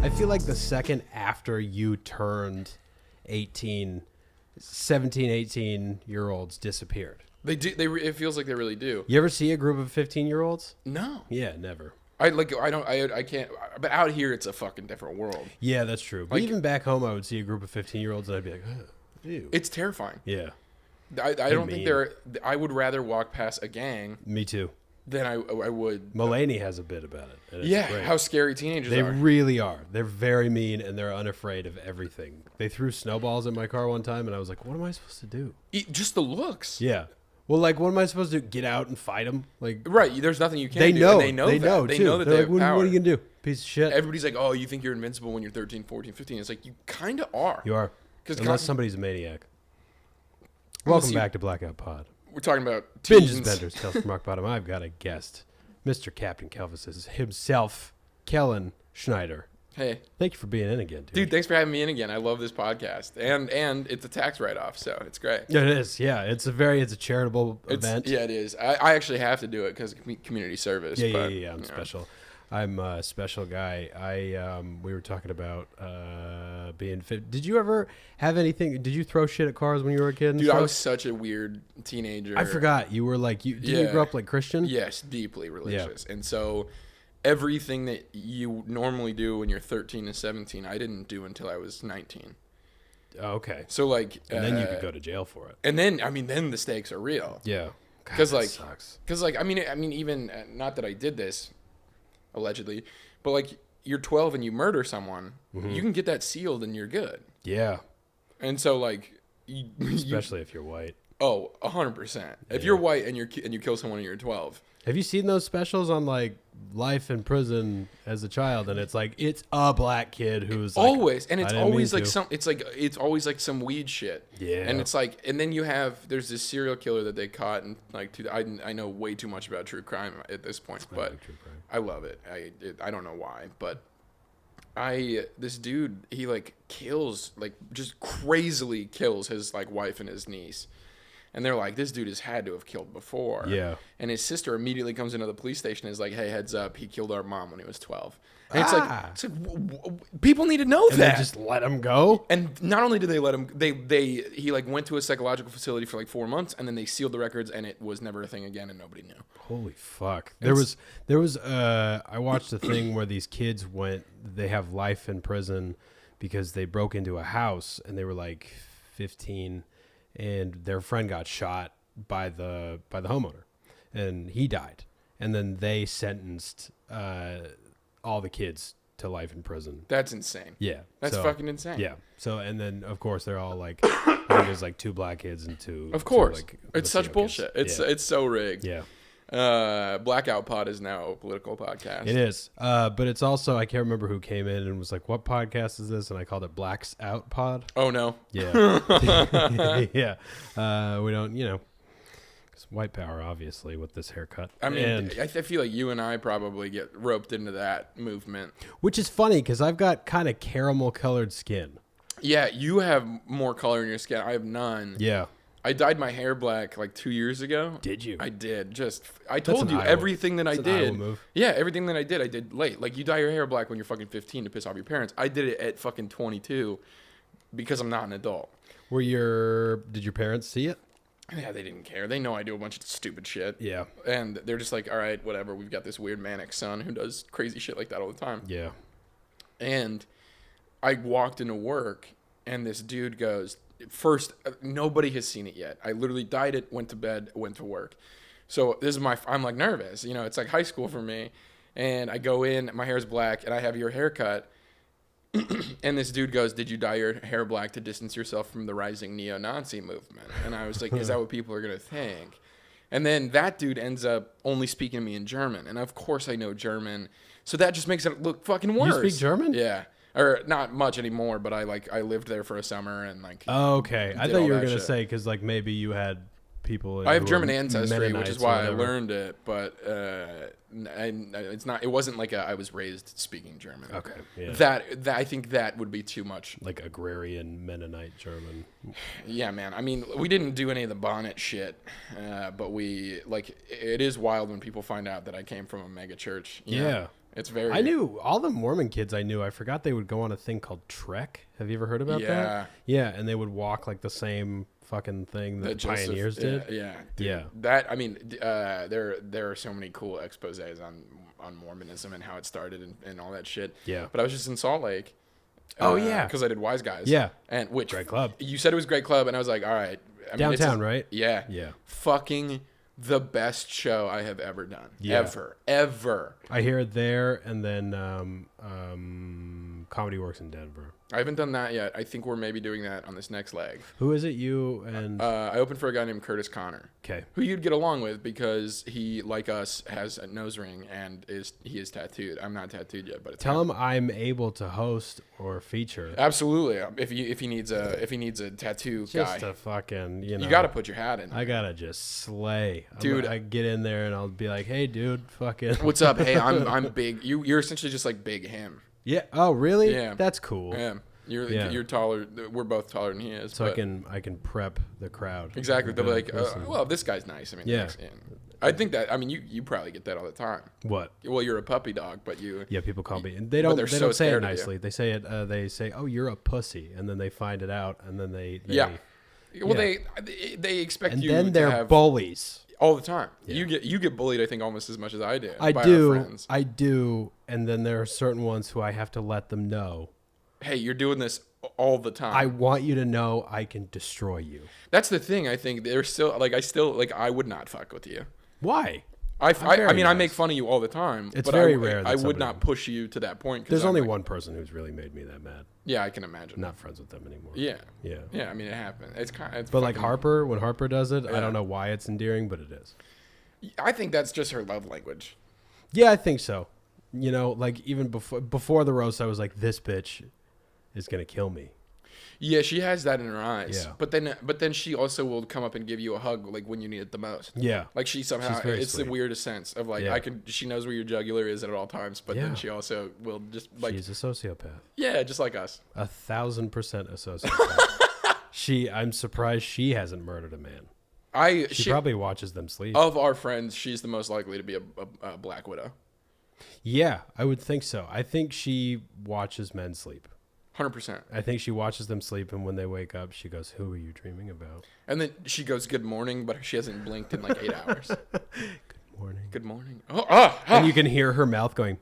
I feel like the second after you turned 18, 17, 18-year-olds disappeared. They do. It feels like they really do. You ever see a group of 15-year-olds? No. Yeah, never. I can't. But out here, it's a fucking different world. Yeah, that's true. But even back home, I would see a group of 15-year-olds and I'd be like, ew. It's terrifying. Yeah. I don't think I would rather walk past a gang. Me too. Than I would. Mulaney has a bit about it. And yeah, it's great. How scary teenagers they are. They really are. They're very mean and they're unafraid of everything. They threw snowballs in my car one time and I was like, what am I supposed to do? Just the looks. Yeah. Well, like, what am I supposed to do? Get out and fight them? Like, right. There's nothing you can do. They know that. They know that they're they like, what are you going to do? Piece of shit. Everybody's like, oh, you think you're invincible when you're 13, 14, 15. It's like, you kind of are. You are. Unless somebody's a maniac. Welcome back to Blackout Pod. We're talking about Binges, Benders, Tales from Rock Bottom. I've got a guest. Mr. Captain Kelvis is himself, Kellen Schneider. Hey. Thank you for being in again, dude. Dude, thanks for having me in again. I love this podcast. And it's a tax write-off, so it's great. It is, yeah. It's a charitable event. Yeah, it is. I actually have to do it because of community service. Yeah. I'm special. I'm a special guy. We were talking about being fit. Did you ever have anything? Did you throw shit at cars when you were a kid? Dude, I was such a weird teenager. I forgot. You were like, did you grow up like Christian? Yes, deeply religious. Yeah. And so everything that you normally do when you're 13 and 17, I didn't do until I was 19. Oh, okay. So like, and then you could go to jail for it. And then, then the stakes are real. Yeah. Because even not that I did this, allegedly, but like you're 12 and you murder someone, you can get that sealed and you're good. Yeah. And so like, especially if you're white. Oh, 100%. If you're white and you kill someone and you're 12. Have you seen those specials on like life in prison as a child? And it's like it's a black kid who's always, and it's always like it's always like some weed shit. Yeah. And it's like, and then there's this serial killer that they caught, and like, I know way too much about true crime at this point, but I love it. I don't know why, but this dude, he like kills, like just crazily kills his like wife and his niece. And they're like, this dude has had to have killed before. Yeah. And his sister immediately comes into the police station and is like, hey, heads up, he killed our mom when he was 12. And it's like people need to know that. And they just let him go? And not only did they let him, he like went to a psychological facility for like 4 months, and then they sealed the records, and it was never a thing again, and nobody knew. Holy fuck. There was I watched a thing where these kids they have life in prison because they broke into a house, and they were like 15, and their friend got shot by the homeowner, and he died. And then they sentenced all the kids to life in prison. That's insane. Yeah. That's fucking insane. Yeah. So, and then of course they're all like, I think there's like 2 black kids and 2. Of course. Like it's such bullshit. It's so rigged. Yeah. Blackoutpod is now a political podcast. It is. But it's also, I can't remember who came in and was like, what podcast is this? And I called it Blacks Out Pod. Oh no. Yeah. Yeah. We don't, it's white power, obviously, with this haircut. I mean, I feel like you and I probably get roped into that movement. Which is funny because I've got kind of caramel colored skin. Yeah. You have more color in your skin. I have none. Yeah. I dyed my hair black like 2 years ago. Did you? I did. I told you everything that I did. Iowa move. Yeah, everything that I did late. Like you dye your hair black when you're fucking 15 to piss off your parents. I did it at fucking 22 because I'm not an adult. Did your parents see it? Yeah, they didn't care. They know I do a bunch of stupid shit. Yeah. And they're just like, all right, whatever. We've got this weird manic son who does crazy shit like that all the time. Yeah. And I walked into work and this dude goes, first, nobody has seen it yet. I literally dyed it, went to bed, went to work. So I'm like nervous. It's like high school for me. And I go in, my hair's black, and I have your haircut. And this dude goes, did you dye your hair black to distance yourself from the rising neo-Nazi movement? And I was like, is that what people are going to think? And then that dude ends up only speaking to me in German. And of course I know German. So that just makes it look fucking worse. You speak German? Yeah. Or not much anymore, but I lived there for a summer and like. Oh, okay. I thought you were gonna say because like maybe you had people. I have German ancestry, Mennonites, which is why I learned it, but it's not. It wasn't like I was raised speaking German. Okay. Yeah. That I think that would be too much. Like agrarian Mennonite German. Yeah, man. I mean, we didn't do any of the bonnet shit, but it is wild when people find out that I came from a mega church. You know? It's very. I knew all the Mormon kids I knew. I forgot they would go on a thing called Trek. Have you ever heard about that? Yeah, and they would walk like the same fucking thing that pioneers did. Yeah, dude, yeah. That I mean, there are so many cool exposés on Mormonism and how it started and all that shit. Yeah. But I was just in Salt Lake. Oh yeah, because I did Wise Guys. Yeah, and which great club. You said it was a great club, and I was like, all right. I mean, downtown, right? Yeah. Yeah. Fucking the best show I have ever done. Yeah. Ever. I hear it there, and then Comedy Works in Denver. I haven't done that yet. I think we're maybe doing that on this next leg. Who is it? You and I opened for a guy named Curtis Connor. Okay. Who you'd get along with because he, like us, has a nose ring and he is tattooed. I'm not tattooed yet, but tell him I'm able to host or feature. Absolutely. If he needs a tattoo just guy, just a fucking you got to put your hat in. I gotta just slay, dude. I get in there and I'll be like, hey, dude, fucking. What's up? Hey, I'm big. You're essentially just like big him. Yeah. Oh, really? Yeah. That's cool. Yeah. You're taller. We're both taller than he is. So I can prep the crowd. Exactly. They're like, well, this guy's nice. I mean, yeah. I think that. I mean, you probably get that all the time. What? Well, you're a puppy dog, but you. Yeah, people call me, and they don't say it nicely. You. They say it. They say, "Oh, you're a pussy," and then they find it out, and then they yeah. Well, they expect and you. And then they're to have bullies all the time. Yeah. You get bullied. I think almost as much as I do. I by do. Our friends. I do. And then there are certain ones who I have to let them know. Hey, you're doing this all the time. I want you to know I can destroy you. That's the thing. I think they're still like I would not fuck with you. Why? I mean, nice. I make fun of you all the time. It's very rare. I would not push you to that point. There's only one person who's really made me that mad. Yeah, I can imagine. I'm not friends with them anymore. Yeah. Yeah. Yeah. I mean, it happened. It's kind of. But like Harper, when Harper does it, I don't know why it's endearing, but it is. I think that's just her love language. Yeah, I think so. You know, like even before the roast, I was like, this bitch is gonna kill me. Yeah, she has that in her eyes. Yeah. But then she also will come up and give you a hug like when you need it the most. Yeah. Like she somehow it's sweet. The weirdest sense of like she knows where your jugular is at all times, but then she also will just like she's a sociopath. Yeah, just like us. 1,000% a sociopath. I'm surprised she hasn't murdered a man. She probably watches them sleep. Of our friends, she's the most likely to be a Black Widow. Yeah, I would think so. I think she watches men sleep. 100%. I think she watches them sleep, and when they wake up, she goes, "Who are you dreaming about?" And then she goes, "Good morning," but she hasn't blinked in like 8 hours. Good morning. Good morning. And you can hear her mouth going.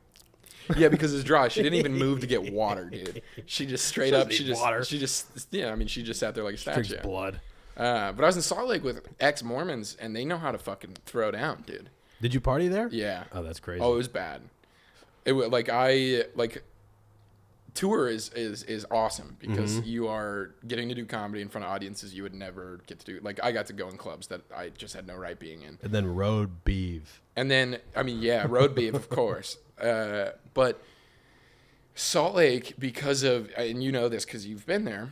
Yeah, because it's dry. She didn't even move to get water, dude. She just straight up. She just I mean, she just sat there like a statue. Drinks blood. But I was in Salt Lake with ex-Mormons, and they know how to fucking throw down, dude. Did you party there? Yeah. Oh, that's crazy. Oh, it was bad. It was tour is awesome because you are getting to do comedy in front of audiences you would never get to do. Like I got to go in clubs that I just had no right being in. And then road beef. And then road beef, of course. But Salt Lake, because of, and you know this because you've been there,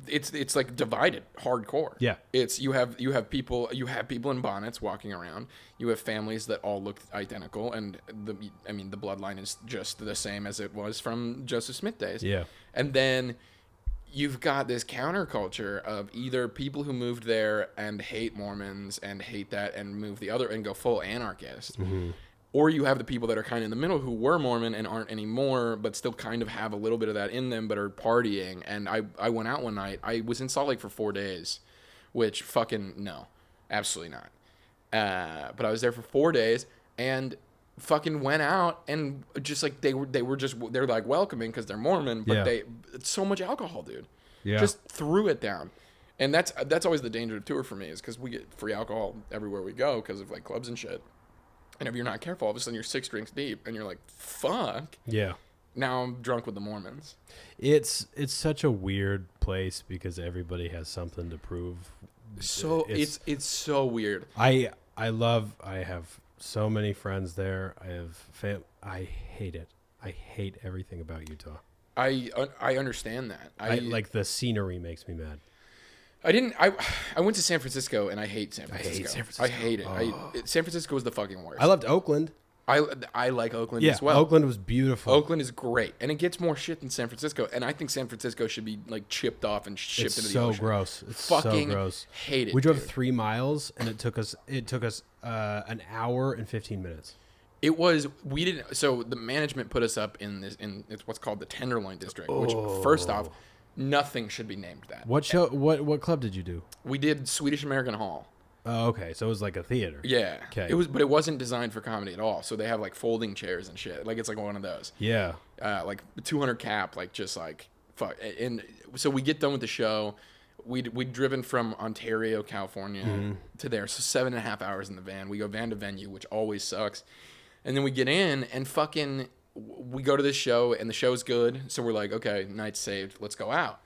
it's like divided hardcore. Yeah. It's you have people in bonnets walking around. You have families that all look identical, and the bloodline is just the same as it was from Joseph Smith days. Yeah. And then you've got this counterculture of either people who moved there and hate Mormons and hate that and move the other and go full anarchist. Mm-hmm. Or you have the people that are kind of in the middle who were Mormon and aren't anymore, but still kind of have a little bit of that in them, but are partying. And I went out one night. I was in Salt Lake for 4 days, which fucking no, absolutely not. But I was there for 4 days and fucking went out and just like they're like welcoming because they're Mormon, but it's so much alcohol, dude. Yeah. Just threw it down. And that's always the danger of tour for me is because we get free alcohol everywhere we go because of like clubs and shit. And if you're not careful, all of a sudden you're 6 drinks deep, and you're like, "Fuck." Yeah. Now I'm drunk with the Mormons. It's such a weird place because everybody has something to prove. So it's so weird. I have so many friends there. I hate it. I hate everything about Utah. I understand that. I like the scenery makes me mad. I went to San Francisco and I hate San Francisco. I hate it. Oh. San Francisco is the fucking worst. I loved Oakland. I like Oakland Yeah, as well. Oakland was beautiful. Oakland is great, and it gets more shit than San Francisco. And I think San Francisco should be like chipped off and shipped into the ocean. It's so gross. It's Fucking so gross. hate it. We drove dude. 3 miles, and it took us an hour and 15 minutes. It was we didn't. So the management put us up in it's what's called the Tenderloin District. Which first off, nothing should be named that. What show? What club did you do? We did Swedish American Hall. Oh, okay. So it was like a theater. Yeah. Okay. But it wasn't designed for comedy at all. So they have like folding chairs and shit. Like it's like one of those. Yeah. Like 200 cap, like just like fuck. And so we get done with the show. We'd driven from Ontario, California to there. So 7.5 hours in the van. We go van to venue, which always sucks. And then we get in and fucking we go to this show and the show's good. So we're like, okay, night's saved. Let's go out.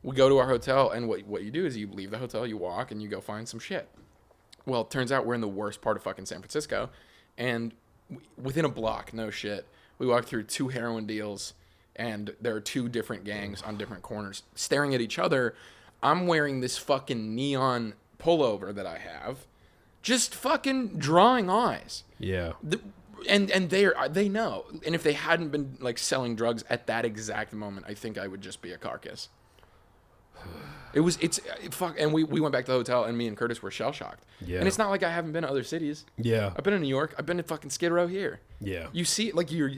We go to our hotel and what you do is you leave the hotel, you walk and you go find some shit. Well, it turns out we're in the worst part of fucking San Francisco. And within a block, no shit, we walk through 2 heroin deals. And there are 2 different gangs on different corners staring at each other. I'm wearing this fucking neon pullover that I have. Just fucking drawing eyes. Yeah. And they know. And if they hadn't been like selling drugs at that exact moment, I think I would just be a carcass. Fuck, and we went back to the hotel, and me and Curtis were shell shocked. Yeah. And it's not like I haven't been to other cities. Yeah. I've been to New York. I've been to fucking Skid Row here. Yeah. You see, you're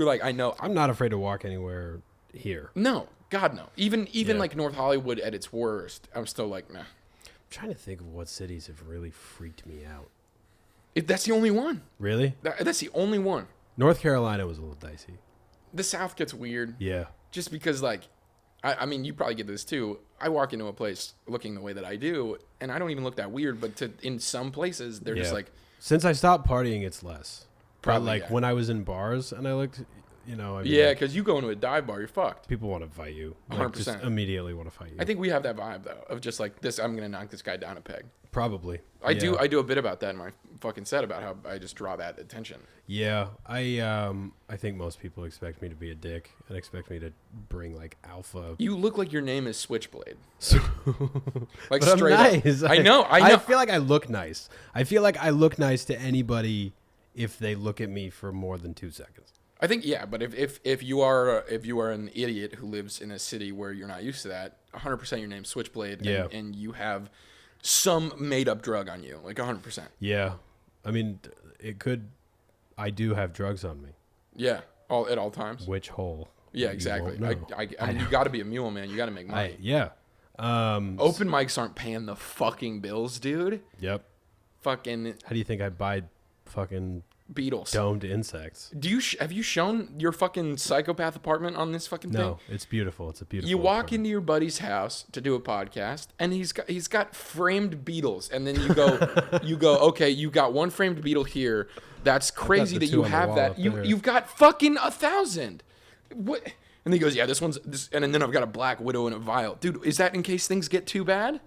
like I know. I'm not afraid to walk anywhere here. No, God no. Even Yeah. like North Hollywood at its worst, I'm still like nah. I'm trying to think of what cities have really freaked me out. That's the only one. Really? That's the only one. North Carolina was a little dicey. The South gets weird. Yeah. Just because like. I mean, you probably get this too. I walk into a place looking the way that I do, and I don't even look that weird. But in some places, they're just like. Since I stopped partying, it's less. Probably, but like yeah. when I was in bars and I looked, I mean, Yeah, because you go into a dive bar, you're fucked. people want to fight you. 100%. Just immediately want to fight you. I think we have that vibe though of just like this. I'm gonna knock this guy down a peg. Probably. I do a bit about that in my fucking set about how I just draw that attention. Yeah, I think most people expect me to be a dick and expect me to bring like alpha. You look like your name is Switchblade. Like But straight I'm nice. up. I know. I feel like I look nice. I feel like I look nice to anybody if they look at me for more than 2 seconds. I think yeah, but if you are an idiot who lives in a city where you're not used to that, 100% your name's Switchblade, Yeah. and you have some made up drug on you, like 100%. Yeah, I mean, it could. I do have drugs on me. Yeah, at all times. Which hole? Yeah, You exactly. won't know. I mean, you got to be a mule, man. You got to make money. Yeah. Open mics aren't paying the fucking bills, dude. Yep. Fucking How do you think I buy fucking Beatles. domed insects? Have you shown your fucking psychopath apartment on this fucking thing? No, it's beautiful. It's a beautiful. You walk apartment. into your buddy's house to do a podcast, and he's got framed beetles, and then you go, okay, you got one framed beetle here. That's crazy the that two you on the have wall that. up there. You've got fucking 1,000. What? And he goes, yeah, this, and then I've got a black widow in a vial, dude. Is that in case things get too bad?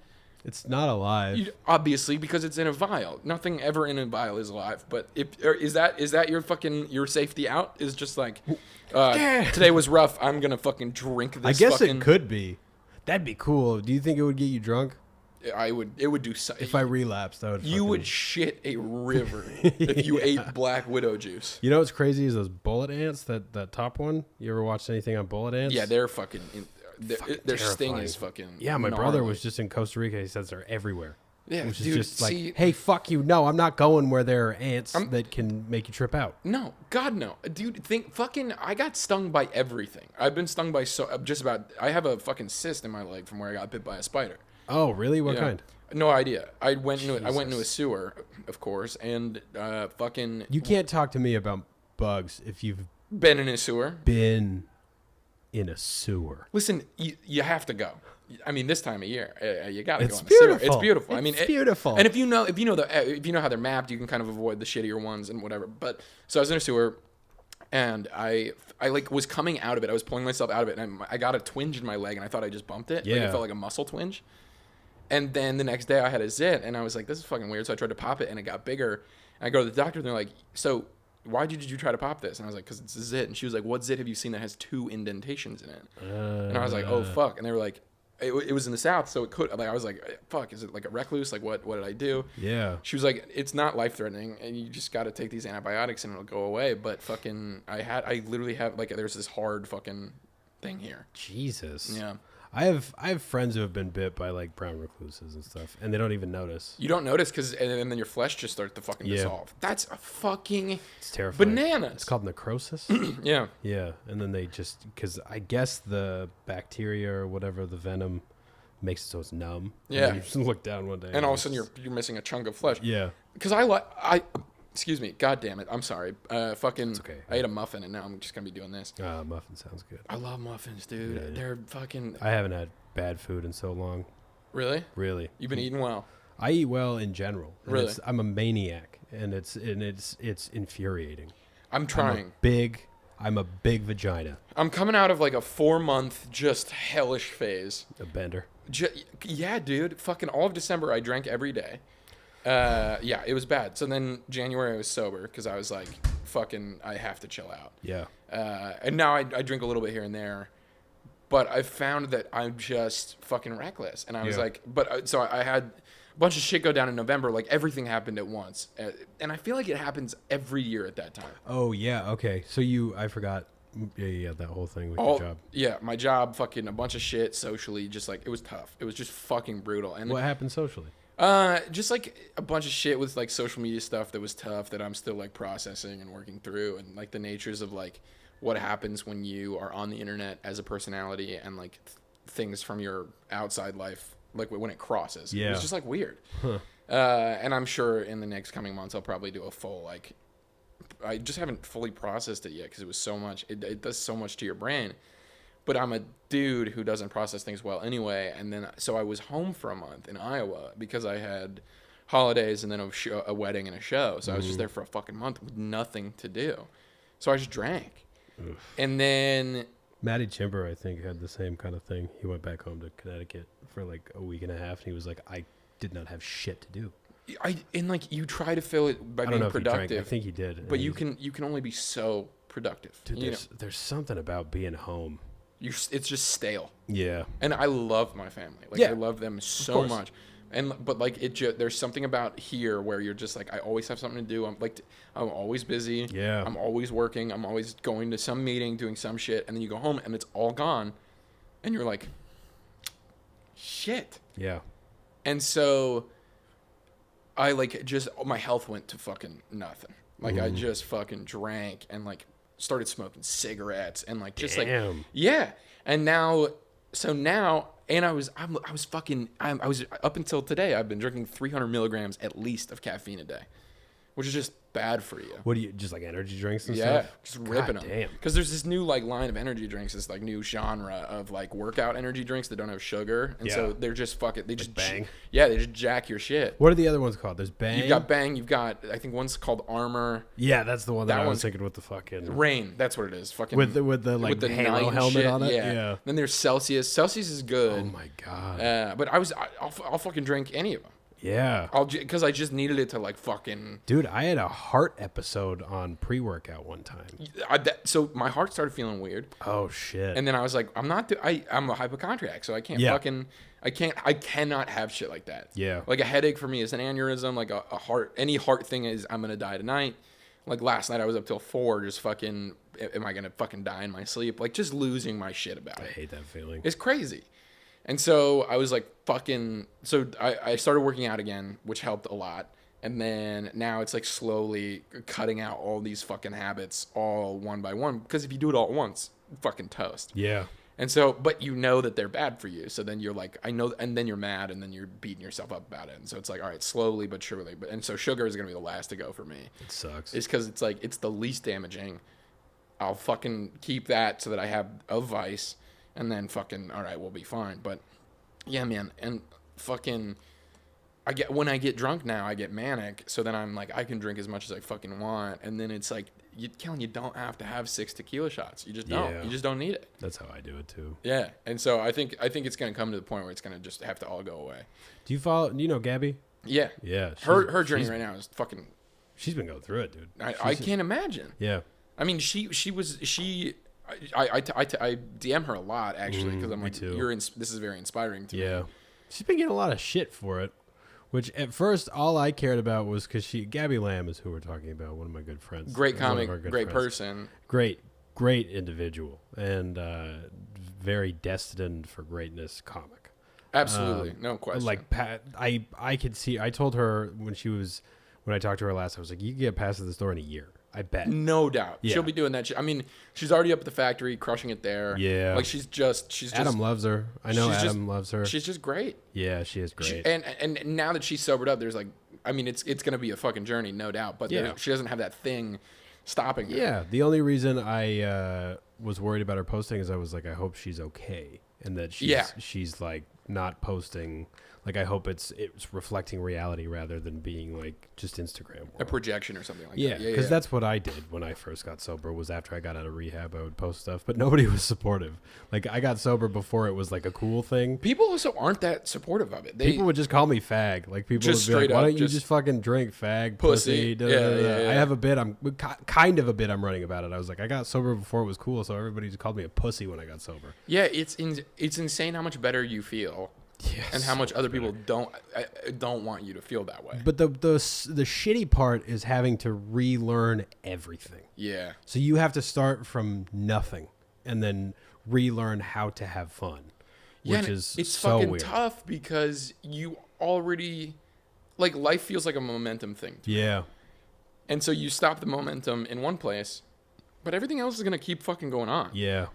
It's not alive. Obviously, because it's in a vial. Nothing ever in a vial is alive. But is that your safety out? Is just like, today was rough. I'm gonna fucking drink this. I guess it could be. That'd be cool. Do you think it would get you drunk? It would do. If I relapsed, I would. You would shit a river if you ate black widow juice. You know what's crazy is those bullet ants. That top one. You ever watched anything on bullet ants? Yeah, they're fucking. Their sting terrifying. is fucking. Yeah, my gnarly. brother was just in Costa Rica. He says they're everywhere. Yeah, which dude, is just like, see, hey, fuck you. No, I'm not going where there are ants that can make you trip out. No, God no, dude. I got stung by everything. I've been stung by just about. I have a fucking cyst in my leg from where I got bit by a spider. Oh, really? What kind? No idea. I went into a sewer, of course, and fucking. You can't talk to me about bugs if you've been in a sewer. Been in a sewer. Listen, you have to go. I mean, this time of year, you gotta go in the beautiful. sewer. It's beautiful. I mean, it's beautiful. And if you know how they're mapped, you can kind of avoid the shittier ones and whatever. But so I was in a sewer, and I like was coming out of it. I was pulling myself out of it, and I got a twinge in my leg, and I thought I just bumped it. Yeah. Like, it felt like a muscle twinge. And then the next day I had a zit, and I was like, this is fucking weird. So I tried to pop it, and it got bigger. And I go to the doctor, and they're like, so why did you try to pop this? And I was like, because it's a zit. And she was like, what zit have you seen that has 2 indentations in it? And I was like, oh, fuck. And they were like, it was in the South, so it could, like, I was like, fuck, is it like a recluse? Like, what did I do? Yeah. She was like, it's not life threatening, and you just got to take these antibiotics and it'll go away. But fucking, I literally have, like, there's this hard fucking thing here. Jesus. Yeah. I have friends who have been bit by like brown recluses and stuff, and they don't even notice. You don't notice and then your flesh just starts to fucking dissolve. That's a fucking It's terrifying. bananas. It's called necrosis. Yeah. Yeah, and then they just, because I guess the bacteria or whatever, the venom makes it so it's numb. Yeah. And you just look down one day. And all of a sudden you're missing a chunk of flesh. Yeah. Because excuse me, god damn it, I'm sorry. Fucking, okay. I ate a muffin and now I'm just gonna be doing this. Muffin sounds good. I love muffins, dude. Yeah. They're fucking. I haven't had bad food in so long. Really? Really. You've been eating well. I eat well in general. And Really? I'm a maniac, and it's infuriating. I'm trying. I'm a big vagina. I'm coming out of like a 4-month just hellish phase. A bender. Yeah, dude. Fucking all of December I drank every day. Yeah, it was bad. So then January I was sober because I was like, fucking, I have to chill out. Yeah. And now I drink a little bit here and there, but I found that I'm just fucking reckless. And I was like, so I had a bunch of shit go down in November. Like everything happened at once, and I feel like it happens every year at that time. Oh yeah. Okay. So I forgot. Yeah, that whole thing with your job. Yeah, my job, fucking a bunch of shit socially. Just like it was tough. It was just fucking brutal. And What happened socially? Just like a bunch of shit with like social media stuff that was tough that I'm still like processing and working through, and like the natures of like what happens when you are on the internet as a personality and like things from your outside life, like when it crosses. Yeah. It's just like weird. Huh. And I'm sure in the next coming months I'll probably do a full like, I just haven't fully processed it yet because it was so much. It does so much to your brain. But I'm a dude who doesn't process things well anyway. And then, so I was home for a month in Iowa because I had holidays and then a wedding and a show. So I was just there for a fucking month with nothing to do. So I just drank. Oof. And then Matty Chimber, I think, had the same kind of thing. He went back home to Connecticut for like a week and a half, and he was like, I did not have shit to do. And like you try to fill it by being productive. I think he did. But you can only be so productive. Dude, there's something about being home. It's just stale. Yeah. And I love my family. Like I love them so much. But like there's something about here where you're just like, I always have something to do. I'm always busy. Yeah. I'm always working. I'm always going to some meeting, doing some shit, and then you go home and it's all gone, and you're like, shit. Yeah. And so I like just my health went to fucking nothing. Like I just fucking drank and like started smoking cigarettes and like just like and now I was up until today I've been drinking 300 milligrams at least of caffeine a day, which is just bad for you. What do you just like energy drinks and stuff? stuff? Just ripping them. Because there's this new like line of energy drinks, this like new genre of like workout energy drinks that don't have sugar, and so they're just they just Bang. They just jack your shit. What are the other ones called? There's Bang. You've got Bang. You've got I think one's called Armor. Yeah, that's the one that I was thinking with the fucking Rain. That's what it is. Fucking with the like the Halo helmet shit. on it. Yeah. Then there's Celsius. Celsius is good. Oh my god. But I'll fucking drink any of them. Yeah. Because I just needed it to like fucking. Dude, I had a heart episode on pre-workout one time. So my heart started feeling weird. Oh shit. And then I was like, I'm a hypochondriac, so I can't I cannot have shit like that. Yeah. Like a headache for me is an aneurysm. Like any heart thing is I'm gonna die tonight. Like last night I was up till 4 just fucking. Am I gonna fucking die in my sleep? Like just losing my shit about it. I hate that feeling. It's crazy. And so I was like fucking, so I started working out again, which helped a lot. And then now it's like slowly cutting out all these fucking habits all one by one. Because if you do it all at once, fucking toast. Yeah. And so, but you know that they're bad for you. So then you're like, I know, and then you're mad and then you're beating yourself up about it. And so it's like, all right, slowly but surely. And so sugar is going to be the last to go for me. It sucks. It's because it's like, it's the least damaging. I'll fucking keep that so that I have a vice. And then fucking, all right, we'll be fine. But yeah, man. And fucking, when I get drunk now, I get manic. So then I'm like, I can drink as much as I fucking want. And then it's like, Kellen, you don't have to have 6 tequila shots. You just don't. Yeah. You just don't need it. That's how I do it too. Yeah. And so I think it's going to come to the point where it's going to just have to all go away. Do you know Gabby? Yeah. Yeah. Her journey right now is fucking. She's been going through it, dude. I can't imagine. Yeah. I mean, I DM her a lot actually because I'm me like, too. this is very inspiring to me. Yeah. She's been getting a lot of shit for it, which at first all I cared about was because Gabby Lamb is who we're talking about, one of my good friends. Great one of comic, our good great friends. person. Great individual, and very destined for greatness comic. Absolutely, no question. Like Pat, I could see. I told her when I talked to her last, I was like, you can get past the store in a year. I bet. No doubt. Yeah. She'll be doing that shit. I mean, she's already up at the factory, crushing it there. Yeah. Like she's just Adam loves her. I know she's Adam loves her. She's just great. Yeah, she is great. And now that she's sobered up, there's like, I mean, it's going to be a fucking journey, no doubt. But she doesn't have that thing stopping her. Yeah. The only reason I was worried about her posting is I was like, I hope she's okay, and that she's like not posting. Like, I hope it's reflecting reality rather than being like just Instagram world. A projection or something like that. Yeah, because that's what I did when I first got sober. Was after I got out of rehab, I would post stuff, but nobody was supportive. Like, I got sober before it was like a cool thing. People also aren't that supportive of it. People would just call me fag. Like, people just would be like, "Why don't you just just fucking drink, fag, pussy?" I have a bit. Kind of a bit I'm running about it. I was like, I got sober before it was cool, so everybody just called me a pussy when I got sober. Yeah, it's insane how much better you feel. Yes, and how much other people don't want you to feel that way. But the shitty part is having to relearn everything. Yeah. So you have to start from nothing and then relearn how to have fun, which is it's so fucking weird. Tough because you already like life feels like a momentum thing. Yeah. And so you stop the momentum in one place, but everything else is gonna keep fucking going on. Yeah.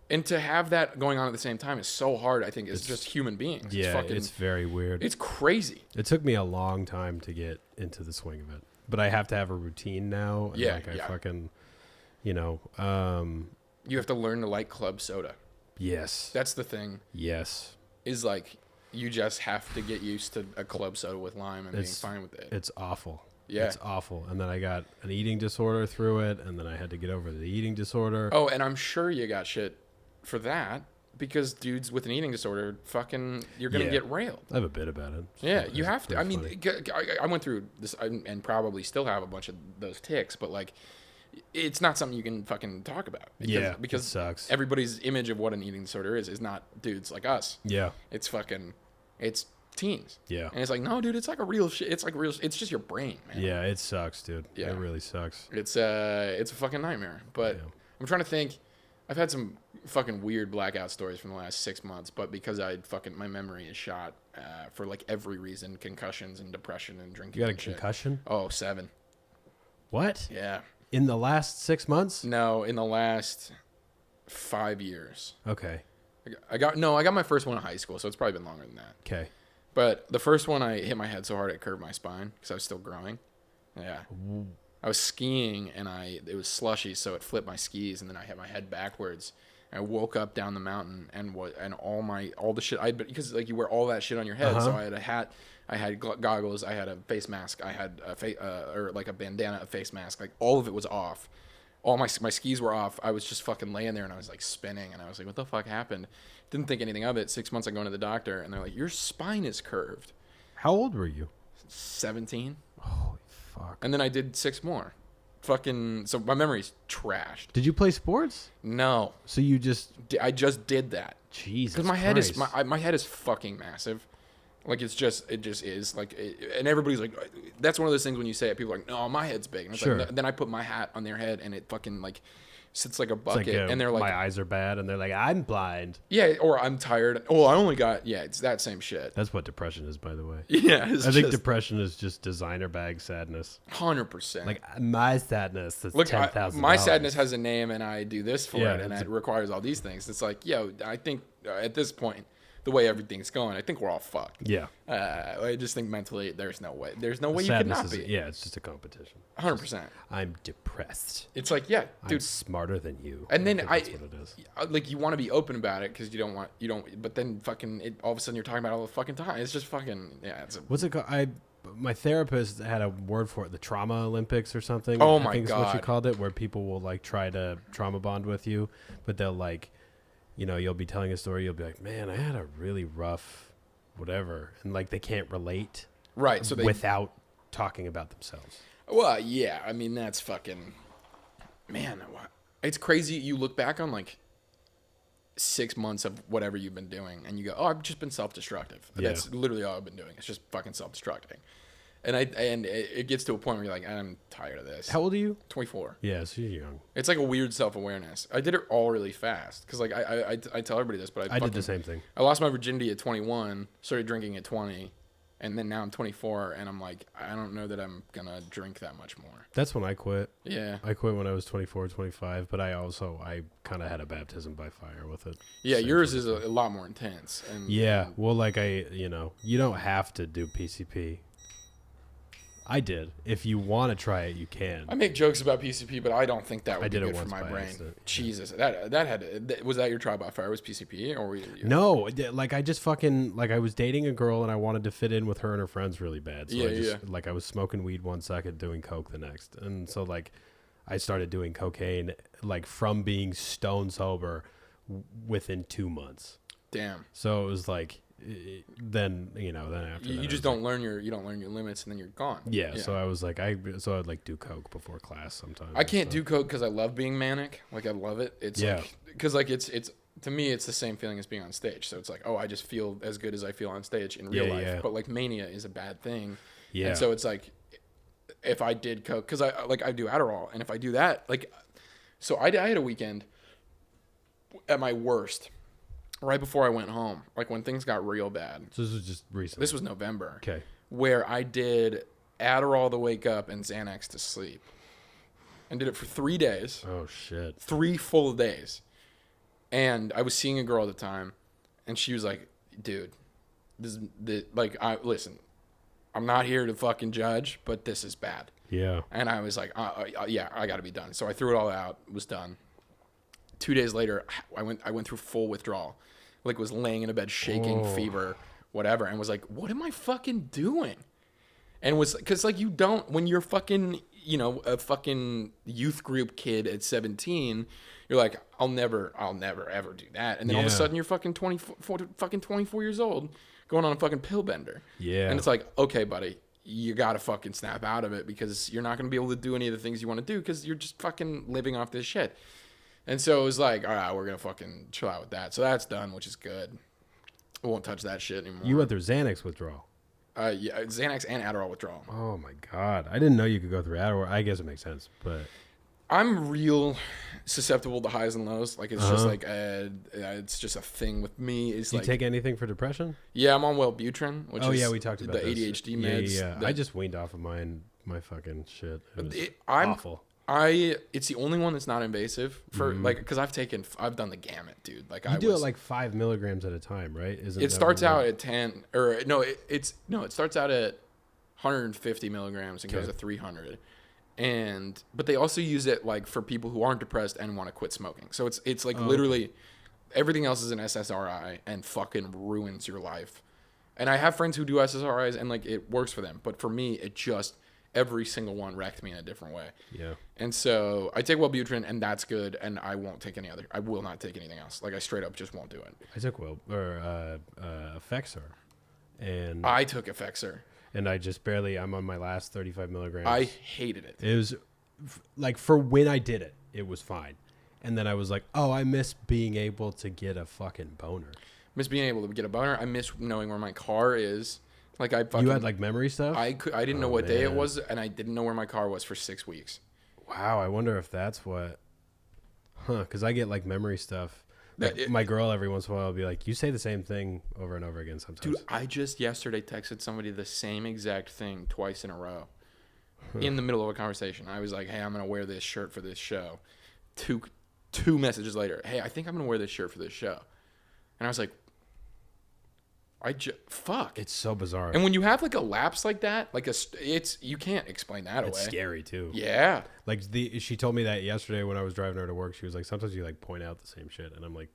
And to have that going on at the same time is so hard, I think, as just human beings. Yeah, it's very weird. It's crazy. It took me a long time to get into the swing of it. But I have to have a routine now. And I fucking, you have to learn to like club soda. Yes. That's the thing. Yes. Is like, you just have to get used to a club soda with lime and being fine with it. It's awful. Yeah. It's awful. And then I got an eating disorder through it. And then I had to get over the eating disorder. Oh, and I'm sure you got shit for that because dudes with an eating disorder, fucking, you're gonna get railed. I have a bit about it. Yeah, you have to. I mean, I went through this and probably still have a bunch of those tics, but like, it's not something you can fucking talk about. Because it sucks. Everybody's image of what an eating disorder is not dudes like us. Yeah, it's teens. Yeah, and it's like, no, dude, it's like a real shit. It's like real. It's just your brain, man. Yeah, it sucks, dude. Yeah, it really sucks. It's a fucking nightmare. But I'm trying to think. I've had some fucking weird blackout stories from the last 6 months, but because my memory is shot for like every reason, concussions and depression and drinking. You got a concussion? Oh, 7. What? Yeah. In the last 6 months? No, in the last 5 years. Okay. I got my first one in high school, so it's probably been longer than that. Okay. But the first one, I hit my head so hard it curved my spine because I was still growing. Yeah. Ooh. I was skiing and it was slushy, so it flipped my skis, and then I hit my head backwards. I woke up down the mountain and all the shit because like you wear all that shit on your head. So I had a hat, I had goggles, I had a face mask, I had or like a bandana, a face mask, like all of it was off. All my skis were off. I was just fucking laying there and I was like spinning and I was like, what the fuck happened? Didn't think anything of it. 6 months I go to the doctor and they're like, your spine is curved. How old were you? 17. Holy fuck. And then I did 6 more. Fucking, so my memory's trashed. Did you play sports? No. So you just... I just did that. Jesus Because my head is fucking massive. Like, it just is. Like, and everybody's like, that's one of those things when you say it, people are like, no, my head's big. And it's like, no. Then I put my hat on their head and it fucking, like, sits like a bucket. And they're like, my eyes are bad. And they're like, I'm blind. Yeah, or I'm tired. Oh, I only got, it's that same shit. That's what depression is, by the way. Yeah. I think depression is just designer bag sadness. 100%. Like, my sadness is $10,000. My sadness has a name and I do this for it. And it requires all these things. It's like, I think at this point, the way everything's going, I think we're all fucked. Yeah. I just think mentally, there's no way you could not be. Yeah, it's just a competition. 100%. I'm depressed. It's like, dude, I'm smarter than you. And then that's what it is. Like, you want to be open about it because you don't. But then fucking, all of a sudden you're talking about it all the fucking time. It's just fucking, what's it called? My therapist had a word for it, the trauma Olympics or something. Oh I think God. is what she called it, where people will like try to trauma bond with you, but they'll like, you'll be telling a story, you'll be like, man, I had a really rough whatever, and like they can't relate, right? So without talking about themselves. Well, yeah, I mean that's fucking, man. it's crazy. You look back on like 6 months of whatever you've been doing, and you go, "Oh, I've just been self-destructive." Yeah. That's literally all I've been doing. It's just fucking self-destructing. And it gets to a point where you're like, I'm tired of this. How old are you? 24. Yeah, so you're young. It's like a weird self-awareness. I did it all really fast because like I tell everybody this, but I did the same thing. I lost my virginity at 21, started drinking at 20, and then now I'm 24, and I'm like, I don't know that I'm gonna drink that much more. That's when I quit. Yeah. I quit when I was 24, 25, but I kind of had a baptism by fire with it. Yeah, Same yours sort is of a lot more intense. And yeah, well, like you don't have to do PCP. I did. If you want to try it, you can. I make jokes about PCP, but I don't think that would be good for my brain. Accident. Jesus, was that your trial by fire? Was PCP or were you? No, like I just fucking like I was dating a girl and I wanted to fit in with her and her friends really bad. So like I was smoking weed one second, doing coke the next, and so like I started doing cocaine like from being stone sober within 2 months. Damn. So it was like. Then after you just don't learn your limits and then you're gone. Yeah. So I was like I'd like do coke before class sometimes. I can't do coke because I love being manic. Like I love it. It's like because like it's to me it's the same feeling as being on stage. So it's like, oh, I just feel as good as I feel on stage in real life. Yeah. But like mania is a bad thing. Yeah. And so it's like if I did coke because I do Adderall, and if I do that so I had a weekend at my worst. Right before I went home, like when things got real bad. So this was just recently. This was November. Okay. Where I did Adderall to wake up and Xanax to sleep. And did it for 3 days. Oh, shit. 3 full days. And I was seeing a girl at the time, and she was like, dude, listen, I'm not here to fucking judge, but this is bad. Yeah. And I was like, yeah, I got to be done. So I threw it all out, was done. 2 days later, I went through full withdrawal. Like was laying in a bed shaking, fever, whatever, and was like, what am I fucking doing? And was because like you don't when you're fucking a fucking youth group kid at 17, you're like, I'll never ever do that. And then all of a sudden you're fucking 24 years old going on a fucking pill bender. Yeah. And it's like, okay, buddy, you gotta fucking snap out of it because you're not gonna be able to do any of the things you want to do because you're just fucking living off this shit. And so it was like, all right, we're going to fucking chill out with that. So that's done, which is good. I won't touch that shit anymore. You went through Xanax withdrawal. Yeah, Xanax and Adderall withdrawal. Oh, my God. I didn't know you could go through Adderall. I guess it makes sense, but... I'm real susceptible to highs and lows. Like, it's just like, it's just a thing with me. It's Do you take anything for depression? Yeah, I'm on Wellbutrin, which is we talked about the ADHD meds. Yeah. I just weaned off of my fucking shit. It was awful. It's the only one that's not invasive for like because I've done the gamut, dude. Like you do it like 5 milligrams at a time, right? It starts out at 10 or no, it starts out at 150 milligrams and goes to 300, but they also use it like for people who aren't depressed and want to quit smoking. So it's like literally everything else is an SSRI and fucking ruins your life. And I have friends who do SSRIs and like it works for them, but for me it just every single one wrecked me in a different way. Yeah. And so I take Wellbutrin, and that's good, and I won't take any other. I will not take anything else. Like I straight up just won't do it. I took Effexor, and I took Effexor, and I just barely. I'm on my last 35 milligrams. I hated it. It was like for when I did it, it was fine, and then I was like, oh, I miss being able to get a fucking boner. Miss being able to get a boner. I miss knowing where my car is. Like you had like memory stuff? I didn't know what day it was, and I didn't know where my car was for 6 weeks. Wow, I wonder if that's what. Because I get like memory stuff. Like, my girl every once in a while will be like, "You say the same thing over and over again sometimes." Dude, I just yesterday texted somebody the same exact thing twice in a row, in the middle of a conversation. I was like, "Hey, I'm gonna wear this shirt for this show." Two messages later, "Hey, I think I'm gonna wear this shirt for this show," and I was like. Fuck. It's so bizarre. And when you have like a lapse like that, you can't explain that away. It's scary too. Yeah. Like she told me that yesterday when I was driving her to work. She was like, sometimes you like point out the same shit, and I'm like,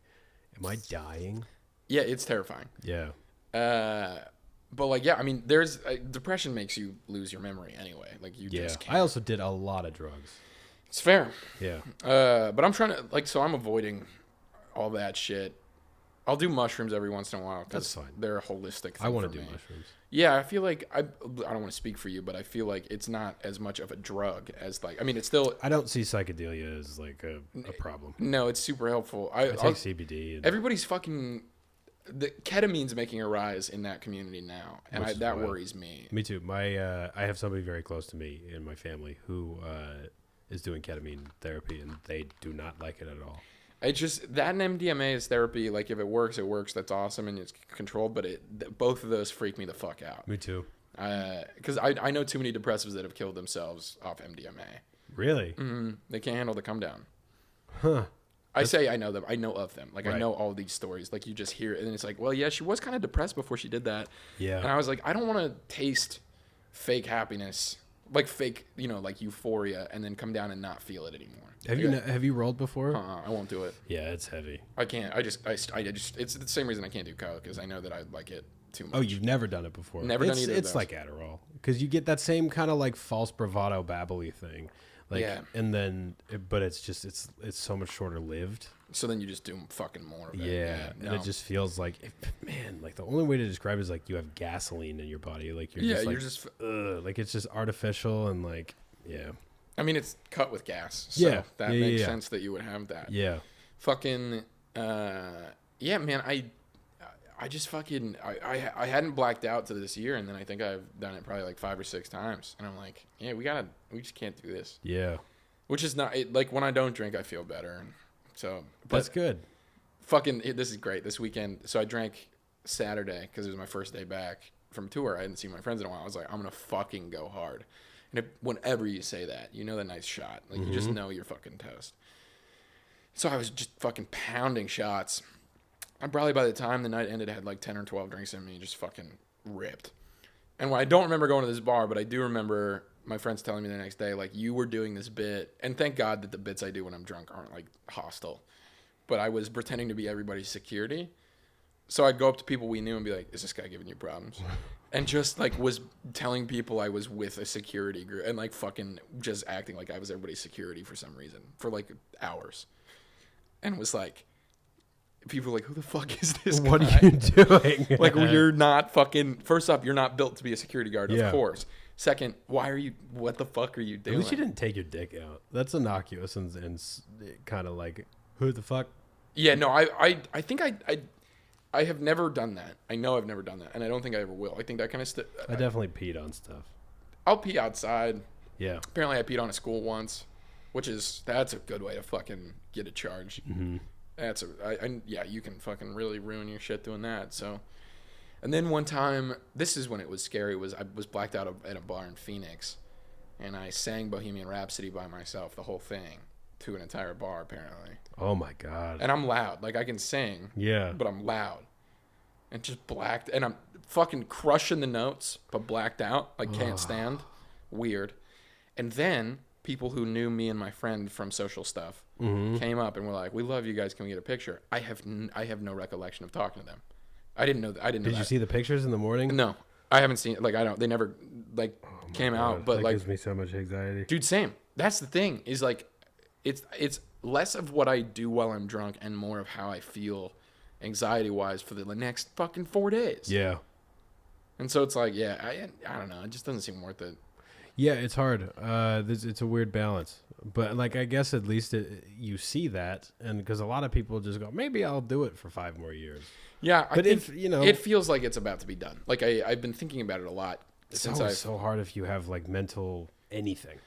am I dying? Yeah, it's terrifying. Yeah. But like, yeah, I mean, there's depression makes you lose your memory anyway. Like you just can't. I also did a lot of drugs. It's fair. Yeah. But I'm trying to so I'm avoiding all that shit. I'll do mushrooms every once in a while. That's fine. They're a holistic thing. I want to do mushrooms. Yeah, I feel like I don't want to speak for you, but I feel like it's not as much of a drug as like. I mean, it's still. I don't see psychedelia as like a problem. No, it's super helpful. I take CBD. Everybody's fucking. The ketamine's making a rise in that community now, and that worries me. Me too. I have somebody very close to me in my family who is doing ketamine therapy, and they do not like it at all. It's just that and MDMA is therapy. Like if it works, it works. That's awesome, and it's controlled. But both of those freak me the fuck out. Me too. Because I know too many depressives that have killed themselves off MDMA. Really? Mm-hmm. They can't handle the come down. Huh. I say I know them. I know of them. Like right. I know all these stories. Like you just hear it, and it's like, well, yeah, she was kind of depressed before she did that. Yeah. And I was like, I don't want to taste fake happiness, like fake, like euphoria, and then come down and not feel it anymore. Have you rolled before? I won't do it. Yeah, it's heavy. I can't. I just. It's the same reason I can't do coke, because I know that I like it too much. Oh, you've never done it before? Never done either. It's like Adderall, because you get that same kind of like false bravado babbly thing. Like, yeah. And then, but it's just it's so much shorter lived. So then you just do fucking more of it. Yeah, and it just feels like, man, like the only way to describe it is like you have gasoline in your body. Like you're just like it's just artificial and like, yeah. I mean, it's cut with gas, so that makes yeah. sense that you would have that. Yeah. Fucking, yeah, man. I just fucking I hadn't blacked out to this year, and then I think I've done it probably like 5 or 6 times, and I'm like, yeah, we just can't do this. Yeah. Which is not like when I don't drink, I feel better, and so that's good. Fucking, this is great. This weekend, so I drank Saturday because it was my first day back from tour. I hadn't seen my friends in a while. I was like, I'm gonna fucking go hard. And whenever you say that, the nice shot. Like, you just know you're fucking toast. So I was just fucking pounding shots. I probably, by the time the night ended, had like 10 or 12 drinks in me, just fucking ripped. And I don't remember going to this bar, but I do remember my friends telling me the next day, like, you were doing this bit. And thank God that the bits I do when I'm drunk aren't, like, hostile. But I was pretending to be everybody's security. So I'd go up to people we knew and be like, is this guy giving you problems? And just, like, was telling people I was with a security group and, like, fucking just acting like I was everybody's security for some reason for, like, hours. And was like, people were like, who the fuck is this guy? What are you doing? Like, you're not fucking, first off, you're not built to be a security guard, of course. Second, what the fuck are you doing? At least you didn't take your dick out. That's innocuous and kind of like, who the fuck? Yeah, no, I think I have never done that. I know I've never done that, and I don't think I ever will. I think that kind of I definitely peed on stuff. I'll pee outside. Yeah. Apparently I peed on a school once, that's a good way to fucking get a charge. Mm-hmm. Yeah, you can fucking really ruin your shit doing that. So, and then one time, this is when it was scary. I was blacked out at a bar in Phoenix, and I sang Bohemian Rhapsody by myself, the whole thing, to an entire bar apparently. Oh my god! And I'm loud, like I can sing. Yeah. But I'm loud, and just blacked, and I'm fucking crushing the notes, but blacked out, like can't stand. Weird. And then people who knew me and my friend from social stuff came up and were like, "We love you guys. Can we get a picture?" I have no recollection of talking to them. I didn't know that. Did you see the pictures in the morning? No, I haven't seen. Like They never came out. But that gives me so much anxiety, dude. Same. That's the thing. Is like, it's less of what I do while I'm drunk and more of how I feel, anxiety wise, for the next fucking 4 days. Yeah. And so it's like, yeah, I don't know. It just doesn't seem worth it. Yeah, it's hard. It's a weird balance, but like I guess at least you see that, and because a lot of people just go, maybe I'll do it for 5 more years. Yeah, but if it feels like it's about to be done. Like I've been thinking about it a lot. It's always so hard if you have like mental anything.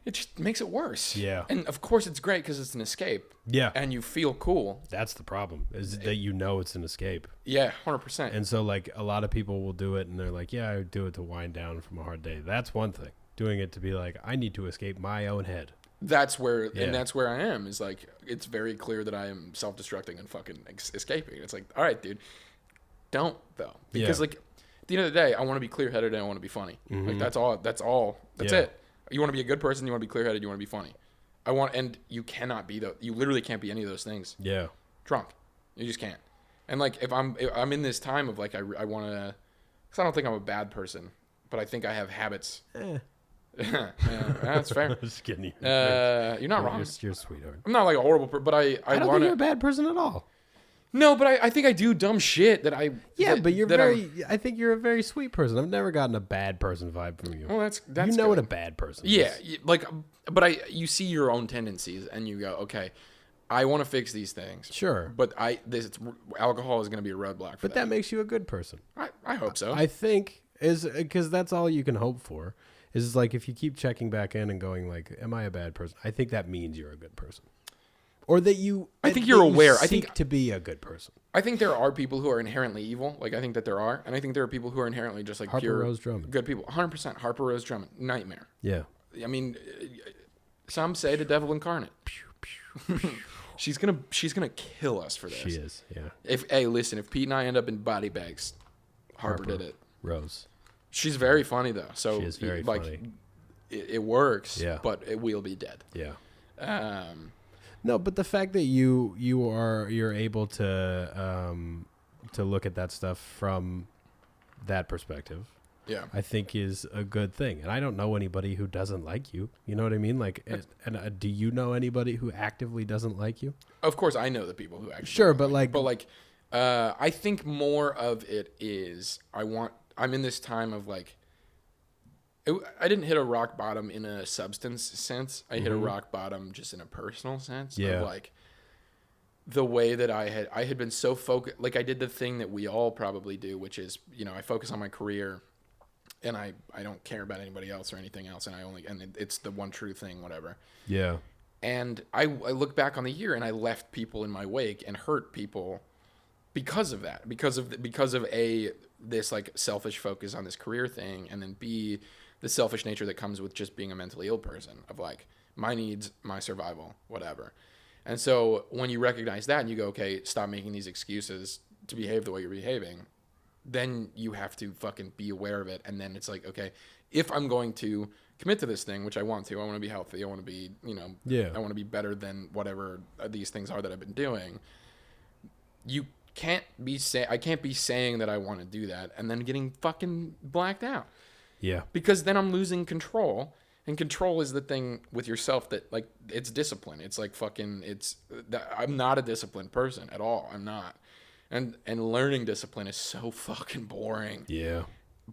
It just makes it worse. Yeah, and of course it's great because it's an escape. Yeah, and you feel cool. That's the problem, is that it's an escape. Yeah, 100%. And so like a lot of people will do it, and they're like, yeah, I do it to wind down from a hard day. That's one thing. Doing it to be like, I need to escape my own head. That's where, and that's where I am. Is like, it's very clear that I am self-destructing and fucking escaping. It's like, all right, dude, don't though, because like, at the end of the day, I want to be clear-headed and I want to be funny. Like that's all. That's it. You want to be a good person. You want to be clear-headed. You want to be funny. And you cannot be you literally can't be any of those things. Yeah. Drunk, you just can't. And like, if I'm in this time of like, I want to, because I don't think I'm a bad person, but I think I have habits. Yeah, that's fair. Just kidding. You're not wrong. You're a sweetheart. I'm not like a horrible person, but I don't think you're a bad person at all. No, but I think I do dumb shit that I. Yeah, that, but you're that I think you're a very sweet person. I've never gotten a bad person vibe from you. Well, that's you know good. what a bad person Yeah, is. but you see your own tendencies and you go, okay, I want to fix these things. Sure. But alcohol is going to be a roadblock for But that makes you a good person. I hope so. I think is because that's all you can hope for. Is like if you keep checking back in and going like, "Am I a bad person?" I think that means you're a good person, or that you. I think you're aware. I think to be a good person. I think there are people who are inherently evil. Like I think that there are, and I think there are people who are inherently just like Harper Rose Drummond. Good people. 100%. Harper Rose Drummond, nightmare. Yeah. I mean, some say the devil incarnate. She's gonna kill us for this. She is. Yeah. If Pete and I end up in body bags, Harper did it. Rose. She's very funny though. So She is very funny. It works. Yeah. But it will be dead. Yeah. No, but the fact that you're able to look at that stuff from that perspective, yeah, I think is a good thing. And I don't know anybody who doesn't like you. You know what I mean? Like, do you know anybody who actively doesn't like you? Of course, I know the people who actually. Sure, but I think more of it is I'm in this time of like. I didn't hit a rock bottom in a substance sense. I hit a rock bottom just in a personal sense. Yeah. Of like the way that I had been so focused. Like I did the thing that we all probably do, which is, I focus on my career and I don't care about anybody else or anything else. And it's the one true thing, whatever. Yeah. And I look back on the year and I left people in my wake and hurt people because of that, because of this like selfish focus on this career thing. And then B, the selfish nature that comes with just being a mentally ill person of like my needs, my survival, whatever. And so when you recognize that and you go, okay, stop making these excuses to behave the way you're behaving, then you have to fucking be aware of it. And then it's like, okay, if I'm going to commit to this thing, which I want to be healthy. I want to be, I want to be better than whatever these things are that I've been doing. I can't be saying that I want to do that and then getting fucking blacked out. Yeah. Because then I'm losing control, and control is the thing with yourself that like it's discipline. It's like I'm not a disciplined person at all. I'm not. And learning discipline is so fucking boring. Yeah.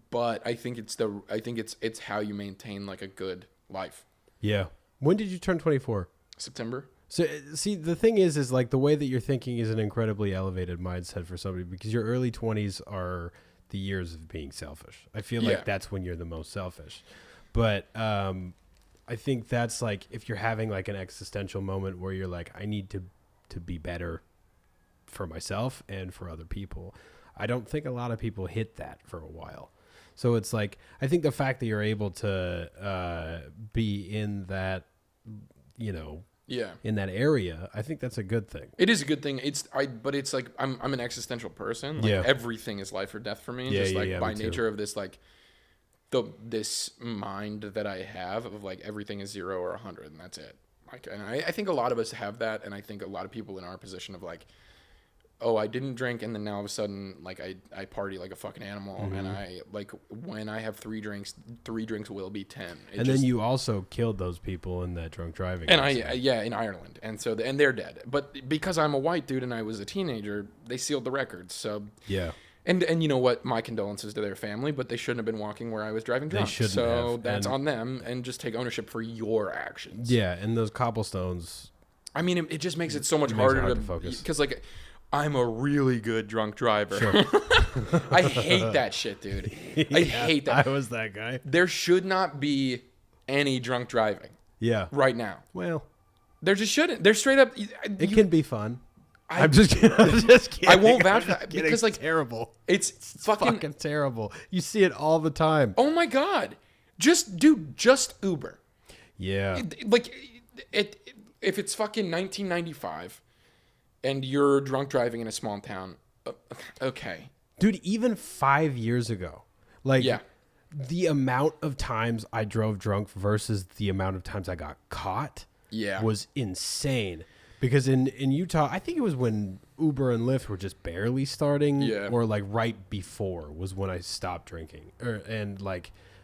But I think it's how you maintain like a good life. Yeah. When did you turn 24? September. So see, the thing is like the way that you're thinking is an incredibly elevated mindset for somebody because your early 20s are the years of being selfish. I feel like that's when you're the most selfish. But I think that's like if you're having like an existential moment where you're like, I need to be better for myself and for other people. I don't think a lot of people hit that for a while. So it's like, I think the fact that you're able to be in that, in that area, I think that's a good thing. It is a good thing. But it's like I'm an existential person. Like everything is life or death for me. By nature of this like this mind that I have of like everything is 0 or 100 and that's it. Like, and I think a lot of us have that, and I think a lot of people in our position of like, oh, I didn't drink, and then now all of a sudden, like, I party like a fucking animal, and I, like, when I have 3 drinks will be 10. Then you also killed those people in that drunk driving. And in Ireland, and so, and they're dead. But because I'm a white dude and I was a teenager, they sealed the records, so. Yeah. And you know what? My condolences to their family, but they shouldn't have been walking where I was driving drunk. They shouldn't so have. That's on them, and just take ownership for your actions. Yeah, and those cobblestones. I mean, it just makes it so much harder to focus. Because, like, I'm a really good drunk driver. Sure. I hate that shit, dude. I hate that. I was that guy. There should not be any drunk driving. Yeah. Right now. Well. There just shouldn't. They're straight up. It can be fun. I'm just kidding. I won't vouch for that because like terrible. It's fucking terrible. You see it all the time. Oh my god! Just Uber. Yeah. If it's fucking 1995, and you're drunk driving in a small town, okay. Dude, even 5 years ago, the amount of times I drove drunk versus the amount of times I got caught, was insane. Because in Utah, I think it was when Uber and Lyft were just barely starting, or like right before was when I stopped drinking. But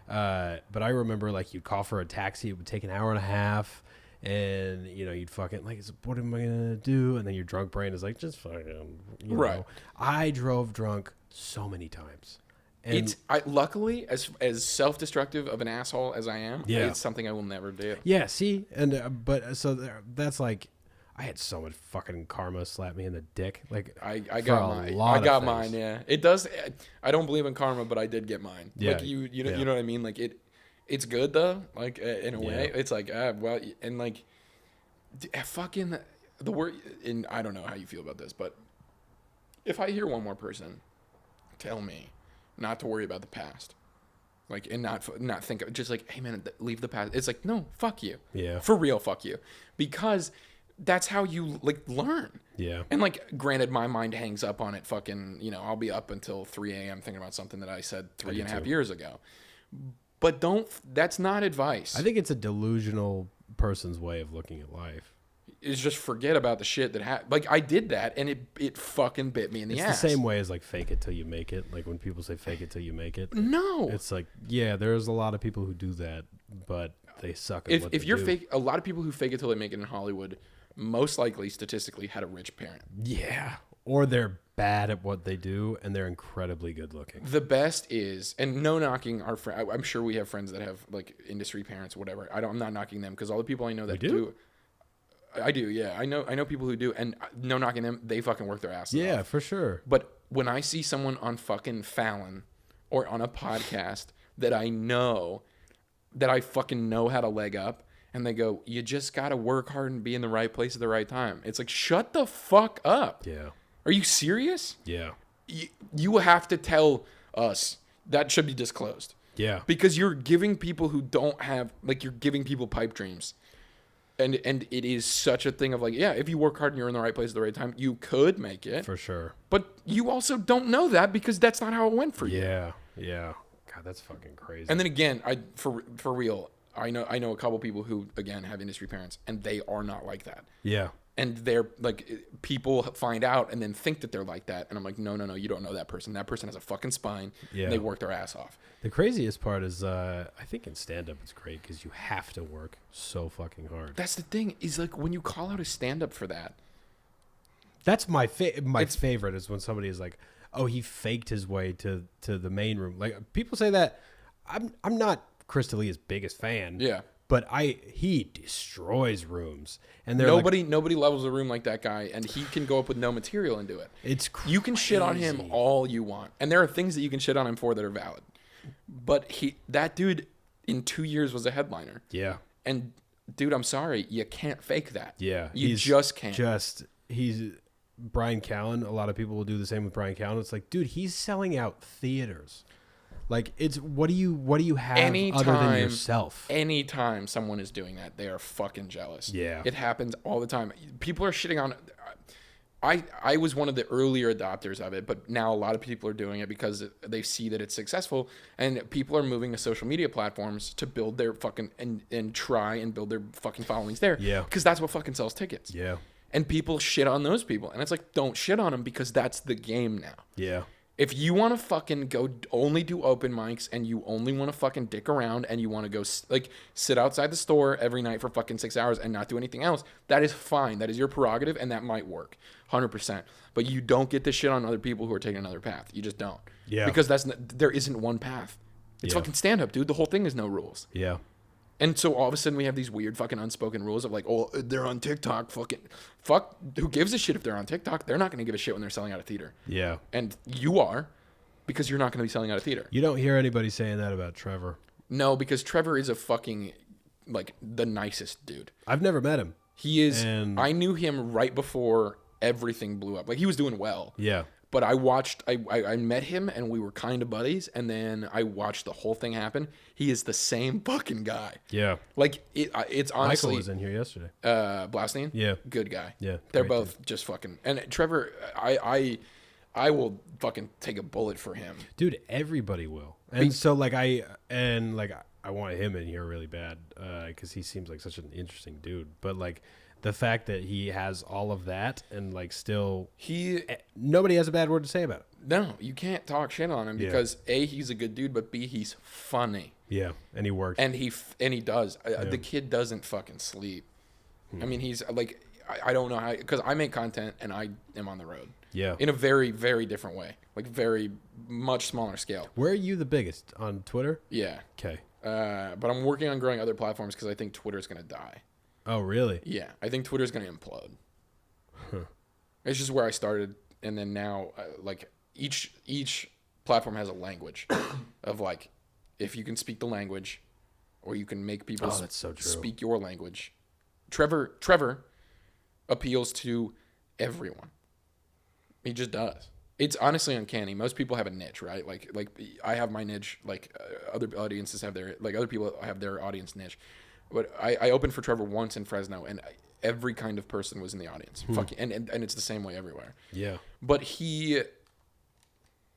I remember like you'd call for a taxi, it would take an hour and a half, and you'd fucking like, what am I gonna do? And then your drunk brain is like, just fucking, Right. I drove drunk so many times. And Luckily, as self-destructive of an asshole as I am, it's something I will never do. Yeah, see, and that's like, I had so much fucking karma slap me in the dick. Like I got mine. Yeah, it does. I don't believe in karma, but I did get mine. Yeah, like you know what I mean. Like it's good though. Like in a way, it's like well, and like fucking the word. And I don't know how you feel about this, but if I hear one more person tell me not to worry about the past, like, and not think of just like, hey man, leave the past. It's like, no, fuck you. Yeah. For real, fuck you. Because that's how you like learn. Yeah. And like, granted, my mind hangs up on it. Fucking, I'll be up until 3 a.m. thinking about something that I said 3.5 years ago. But that's not advice. I think it's a delusional person's way of looking at life. Is just forget about the shit that happened. Like, I did that, and it fucking bit me in the ass. It's the same way as, like, fake it till you make it. Like, when people say fake it till you make it. No. It's like, yeah, there's a lot of people who do that, but they suck at what they do. If you're fake, a lot of people who fake it till they make it in Hollywood, most likely, statistically, had a rich parent. Yeah. Or they're bad at what they do, and they're incredibly good looking. The best is, and no knocking our friend. I'm sure we have friends that have, like, industry parents, whatever. I'm not knocking them, because all the people I know that do. I do, yeah. I know people who do, and no knocking them, they fucking work their asses off. Yeah, for sure. But when I see someone on fucking Fallon or on a podcast that I fucking know how to leg up, and they go, you just got to work hard and be in the right place at the right time. It's like, shut the fuck up. Yeah. Are you serious? Yeah. You have to tell us that should be disclosed. Yeah. Because you're giving people who don't have, like, you're giving people pipe dreams. And it is such a thing of like, yeah, if you work hard and you're in the right place at the right time, you could make it. For sure. But you also don't know that because that's not how it went for you. Yeah, yeah. God, that's fucking crazy. And then again, for real, I know a couple people who, again, have industry parents, and they are not like that. Yeah. And they're like, people find out and then think that they're like that. And I'm like, no, you don't know that person. That person has a fucking spine. Yeah. And they work their ass off. The craziest part is, I think in stand-up it's great because you have to work so fucking hard. That's the thing, is like, when you call out a stand-up for that. That's my favorite is when somebody is like, oh, he faked his way to the main room. Like, people say that. I'm not Chris D'Elia's biggest fan. Yeah. But he destroys rooms, and nobody levels a room like that guy, and he can go up with no material and do it. It's crazy. You can shit on him all you want, and there are things that you can shit on him for that are valid. But that dude in 2 years was a headliner. Yeah. And dude, I'm sorry, you can't fake that. Yeah. You just can't. He's Brian Callen. A lot of people will do the same with Brian Callen. It's like, dude, he's selling out theaters. Like, it's what do you have other than yourself? Anytime someone is doing that, they are fucking jealous. Yeah. It happens all the time. People are shitting on. I was one of the earlier adopters of it, but now a lot of people are doing it because they see that it's successful, and people are moving to social media platforms to build their fucking and try and build their fucking followings there. Yeah. Because that's what fucking sells tickets. Yeah. And people shit on those people, and it's like, don't shit on them because that's the game now. Yeah. If you want to fucking go only do open mics and you only want to fucking dick around and you want to go like sit outside the store every night for fucking 6 hours and not do anything else, that is fine. That is your prerogative, and that might work 100%. But you don't get this shit on other people who are taking another path. You just don't. Yeah. Because there isn't one path. It's fucking stand up, dude. The whole thing is no rules. Yeah. And so all of a sudden we have these weird fucking unspoken rules of like, oh, they're on TikTok. Fuck, who gives a shit if they're on TikTok? They're not going to give a shit when they're selling out a theater. Yeah. And you are, because you're not going to be selling out a theater. You don't hear anybody saying that about Trevor. No, because Trevor is a fucking, like, the nicest dude. I've never met him. He is, I knew him right before everything blew up. Like, he was doing well. Yeah. But I met him and we were kind of buddies, and then I watched the whole thing happen. He is the same fucking guy. Yeah. Like, it's honestly. Michael was in here yesterday. Blaustein? Yeah. Good guy. Yeah. They're both dude. Just fucking. And Trevor, I will fucking take a bullet for him. Dude, everybody will. And so, like, I want him in here really bad because he seems like such an interesting dude. But, like, the fact that he has all of that and like still nobody has a bad word to say about it. No, you can't talk shit on him because A, he's a good dude, but B, he's funny. Yeah, and he works. And he does. The kid doesn't fucking sleep. I mean, he's like, I don't know how, because I make content and I am on the road. Yeah. In a very, very different way. Like very much smaller scale. Where are you the biggest? On Twitter? Yeah. Okay. But I'm working on growing other platforms because I think Twitter's going to die. Oh, really? Yeah. I think Twitter's going to implode. Huh. It's just where I started. And then now, like, each platform has a language of, like, if you can speak the language or you can make people that's so true. speak your language. Trevor appeals to everyone. He just does. It's honestly uncanny. Most people have a niche, right? Like I have my niche. Like other audiences have their, like other people have their audience niche. But I opened for Trevor once in Fresno, and every kind of person was in the audience. Fucking, and it's the same way everywhere. Yeah. But he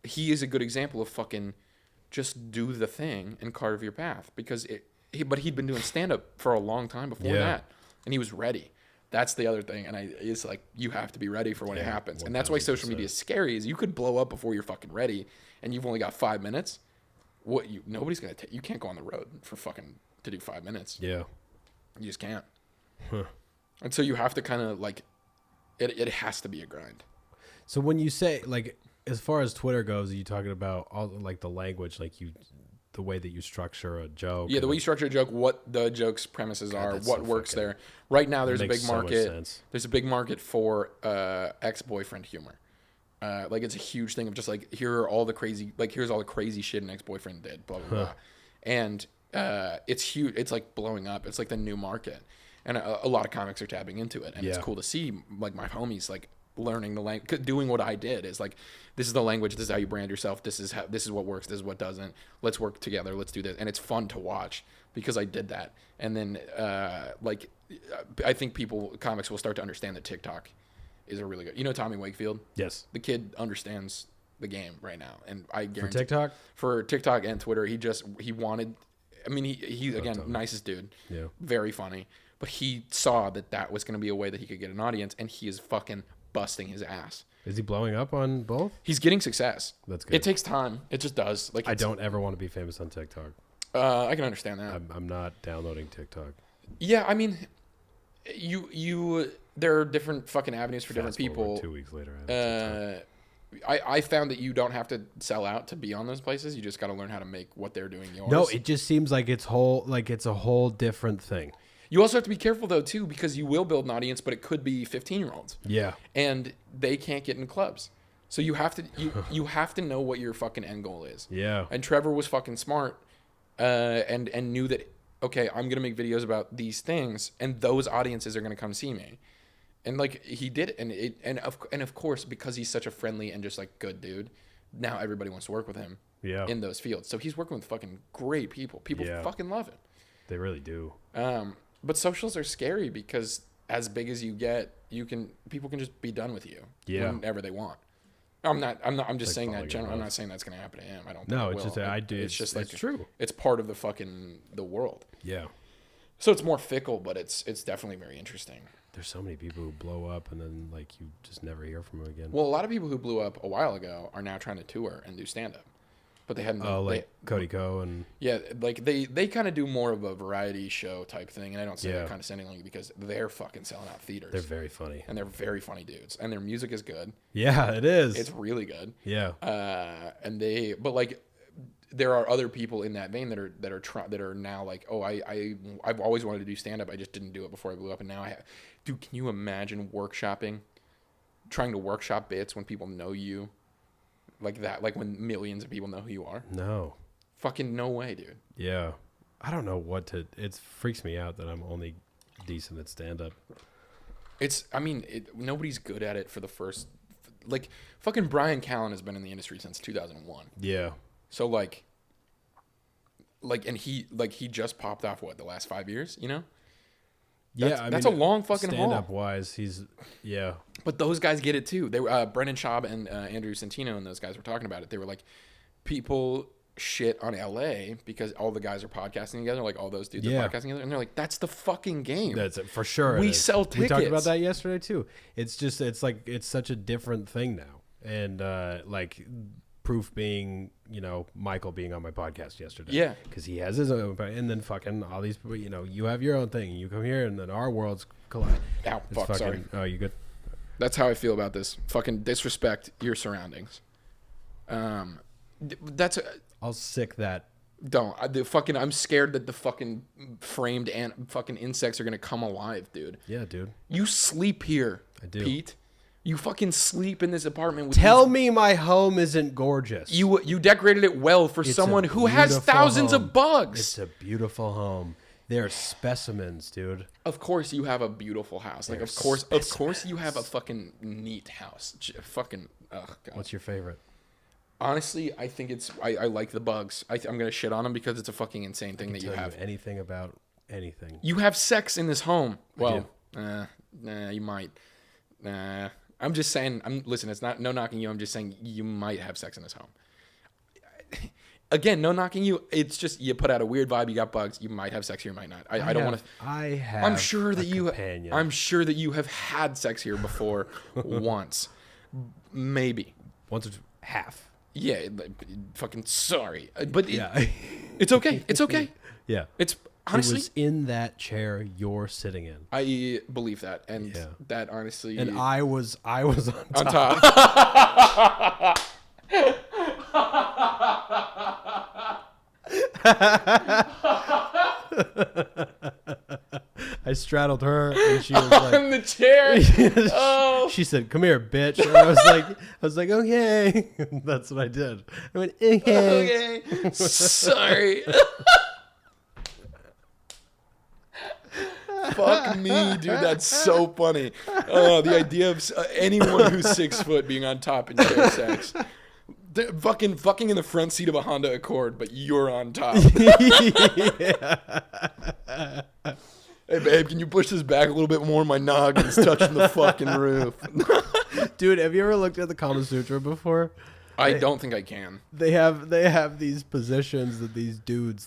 is a good example of fucking just do the thing and carve your path, because but he'd been doing stand up for a long time before that, and he was ready. That's the other thing, and it's like you have to be ready for when it happens, 100%. And that's why social media is scary. Is you could blow up before you're fucking ready, and you've only got 5 minutes. Nobody's gonna take. You can't go on the road for fucking to do 5 minutes. Yeah, you just can't. Huh. And so you have to kind of like, it has to be a grind. So when you say, like, as far as Twitter goes, are you talking about all like the language, like the way that you structure a joke? Yeah, the way you structure a joke, what the joke's premises are, what works there. Right now, there's a big market. There's a big market for ex-boyfriend humor. Like it's a huge thing of just like, here's all the crazy shit an ex-boyfriend did, blah blah blah, and it's huge. It's like blowing up. It's like the new market, and a lot of comics are tapping into it, and it's cool to see like my homies like learning the language, doing what I did. Is like, this is the language, this is how you brand yourself, this is what works, this is what doesn't, let's work together, let's do this. And it's fun to watch because I did that. And then like I think comics will start to understand that TikTok is a really good, Tommy Wakefield? Yes. The kid understands the game right now, and I guarantee for TikTok and Twitter, he wanted, I mean, he again, nicest dude, very funny, but he saw that was going to be a way that he could get an audience, and he is fucking busting his ass. Is he blowing up on both? He's getting success. That's good. It takes time. It just does. Like, I don't ever want to be famous on TikTok. I can understand that. I'm not downloading TikTok. Yeah, I mean, there are different fucking avenues for different people. 2 weeks later, I found that you don't have to sell out to be on those places. You just got to learn how to make what they're doing yours. No, it just seems like it's a whole different thing. You also have to be careful, though, too, because you will build an audience, but it could be 15-year-olds. Yeah. And they can't get in clubs. So you have to you have to know what your fucking end goal is. Yeah. And Trevor was fucking smart and knew that, okay, I'm going to make videos about these things, and those audiences are going to come see me. And, like, he did it. And of course, because he's such a friendly and just, like, good dude, now everybody wants to work with him in those fields. So he's working with fucking great people. People fucking love him. They really do. But socials are scary because as big as you get, people can just be done with you whenever they want. I'm just saying that generally. I'm not saying that's going to happen to him. I don't think it will. Just I do. It's just like, it's true. It's part of the world. Yeah. So it's more fickle, but it's definitely very interesting. There's so many people who blow up and then like you just never hear from them again. Well, a lot of people who blew up a while ago are now trying to tour and do stand up. But they hadn't. Cody Ko and like they kind of do more of a variety show type thing, and I don't say that condescendingly because they're fucking selling out theaters. They're very funny, and they're very funny dudes, and their music is good. Yeah, it is. It's really good. Yeah. But like, there are other people in that vein that are now like, oh, I've always wanted to do stand up, I just didn't do it before I blew up, and now I have. Dude, can you imagine trying to workshop bits when people know you? Like that, like when millions of people know who you are. No. Fucking no way, dude. Yeah. I don't know it freaks me out that I'm only decent at stand-up. Nobody's good at it for the first, like, fucking Brian Callen has been in the industry since 2001. Yeah. So and he just popped off, the last 5 years, That's a long fucking haul. Stand-up wise, yeah. But those guys get it too. They were Brendan Schaub and Andrew Santino and those guys were talking about it. They were like, people shit on LA because all the guys are podcasting together, like all those dudes are podcasting together, and they're like, that's the fucking game. That's it for sure. We sell tickets. We talked about that yesterday too. It's such a different thing now, and proof being, Michael being on my podcast yesterday. Yeah. Because he has his own, and then fucking all these, you have your own thing. You come here, and then our worlds collide. Ow, fuck, sorry. Oh, you good? That's how I feel about this. Fucking disrespect your surroundings. That's I'll sick that. Don't. I'm scared that the fucking framed fucking insects are gonna come alive, dude. Yeah, dude. You sleep here, I do. Pete. You fucking sleep in this apartment with Tell me my home isn't gorgeous. You decorated it well for someone who has thousands of bugs. It's a beautiful home. They're specimens, dude. Of course you have a beautiful house. Like of course you have a fucking neat house. Fucking God. What's your favorite? Honestly, I think I like the bugs. I'm gonna shit on them because it's a fucking insane thing that you have. Anything about anything? You have sex in this home. Well, nah, you might. Nah, I'm just saying. Listen. It's not no knocking you. I'm just saying you might have sex in this home. Again, no knocking you. It's just you put out a weird vibe. You got bugs. You might have sex here. You might not. I don't want to. I'm sure that you. Companion. I'm sure that you have had sex here before, once, maybe. Once or half. Yeah, fucking sorry, but Yeah. it's okay. It's okay. Yeah. It's honestly. It was in that chair you're sitting in. I believe that, and that honestly. And I was on on top. top. I straddled her, and she was like, On the chair. Oh. She said, "Come here, bitch." And I was like, "Okay." That's what I did. I went, "Okay." Okay. Sorry. Fuck me, dude. That's so funny. The idea of anyone who's 6 foot being on top in chair sex. Fucking in the front seat of a Honda Accord, but you're on top. Hey, babe, can you push this back a little bit more? My noggin's touching the fucking roof. Dude, have you ever looked at the Kama Sutra before? I don't think I can. They have these positions that these dudes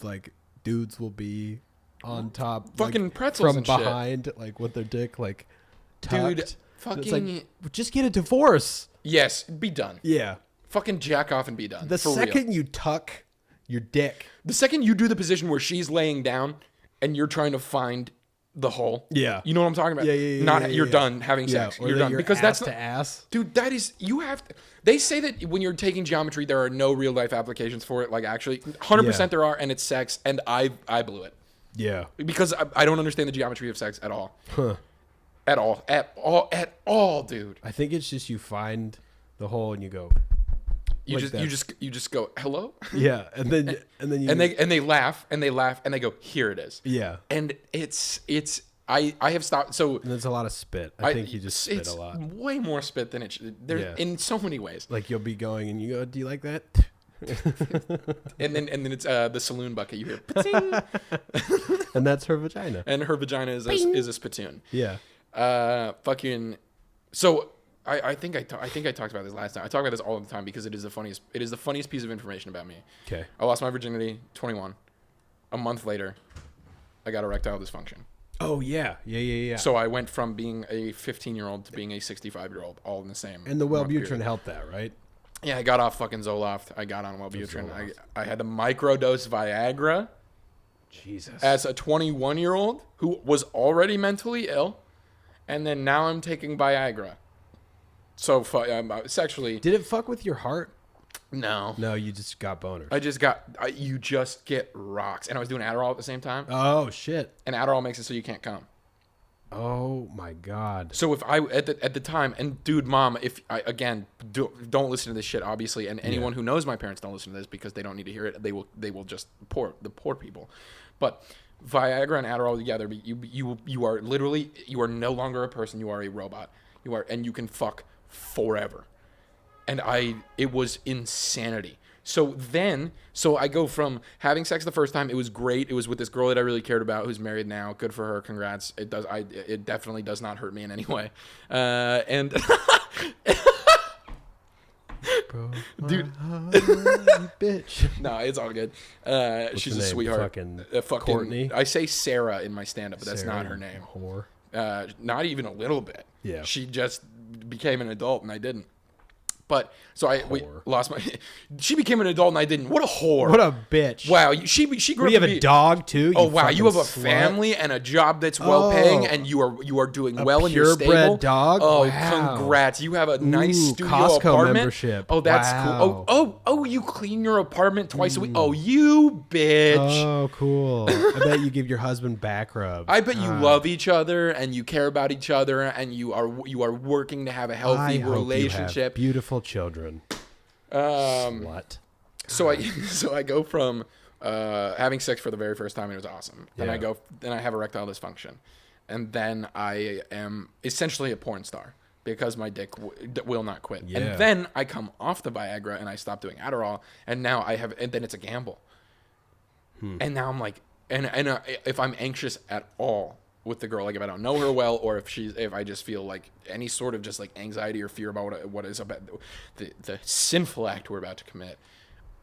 will be on top, fucking pretzels from and behind, shit. like with their dick tucked. Dude, fucking. It's like, just get a divorce. Yes, be done. Yeah. Fucking jack off and be done. The second you tuck your dick. The second you do the position where she's laying down and you're trying to find the hole. Yeah. You know what I'm talking about? Yeah. You're done having sex. Or you're done. Because that's to ass. Dude, that is, you have to, they say that when you're taking geometry, there are no real life applications for it. Like actually 100% there are, and it's sex. And I blew it. Yeah. Because I don't understand the geometry of sex at all. Huh. At all, dude. I think it's just you find the hole and you go. You just go, hello? Yeah. And then you and they laugh and they go, here it is. Yeah. And it's I have stopped. So and there's a lot of spit. I think you just spit a lot. Way more spit than it should. In so many ways. Like you'll be going and you go, do you like that? and then it's the saloon bucket. You hear, pa-ting! And that's her vagina. And her vagina is a spittoon. Yeah. Fucking. So I think I talked about this last time. I talk about this all the time because it is the funniest piece of information about me. Okay. I lost my virginity 21. A month later, I got erectile dysfunction. Oh yeah. So I went from being a 15-year-old to being a 65-year-old, all in the same. And the Wellbutrin helped that, right? Yeah, I got off fucking Zoloft. I got on Wellbutrin. I had to microdose Viagra. Jesus. As a 21-year-old who was already mentally ill, and then now I'm taking Viagra. So sexually. Did it fuck with your heart? No. No, you just got boners. You just get rocks. And I was doing Adderall at the same time. Oh, shit. And Adderall makes it so you can't come. Oh, my God. So if I, at the time, and dude, mom, don't listen to this shit, obviously. And anyone who knows my parents don't listen to this because they don't need to hear it. They will just the poor people. But Viagra and Adderall together, you are literally, you are no longer a person. You are a robot. And you can fuck forever. And it was insanity. So I go from having sex the first time. It was great. It was with this girl that I really cared about, who's married now. Good for her. Congrats. It definitely does not hurt me in any way. And Bro, dude, bitch. No, it's all good. She's a name? sweetheart. Fucking Courtney. I say Sarah in my stand-up, but that's Sarah, not her name. Whore. Not even a little bit. Yeah. She just became an adult, and I didn't. But so we lost my. She became an adult and I didn't. What a whore! What a bitch! Wow, she grew up. You have a dog too. Oh wow, you have a slut. family and a job that's well paying, and you are doing well and you're stable. Purebred dog. Oh, wow. Congrats! You have a nice studio Costco apartment. Membership. Oh, that's wow. cool. Oh, you clean your apartment twice a week. Oh, you bitch. Oh, cool. I bet you give your husband back rubs. I bet you love each other and you care about each other and you are working to have a healthy relationship. You have beautiful children. Slut. So I go from having sex for the very first time and it was awesome. Then I have erectile dysfunction, and then I am essentially a porn star because my dick will not quit. Yeah. And then I come off the Viagra and I stop doing Adderall, and now and then it's a gamble. And now I'm like, and if I'm anxious at all with the girl, like if I don't know her well, or if I just feel like any sort of just like anxiety or fear about what is about the sinful act we're about to commit,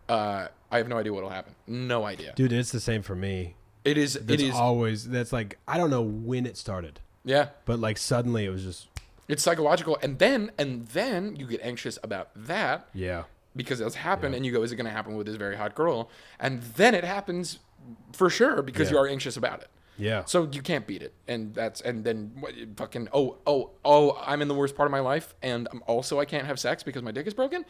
I have no idea what'll happen. No idea. Dude, it's the same for me. It is always, that's like, I don't know when it started. Yeah. But like suddenly it was just. It's psychological. And then you get anxious about that. Yeah. Because it's happened and you go, is it going to happen with this very hot girl? And then it happens for sure because you are anxious about it. Yeah. So you can't beat it. And then fucking, I'm in the worst part of my life and I can't have sex because my dick is broken.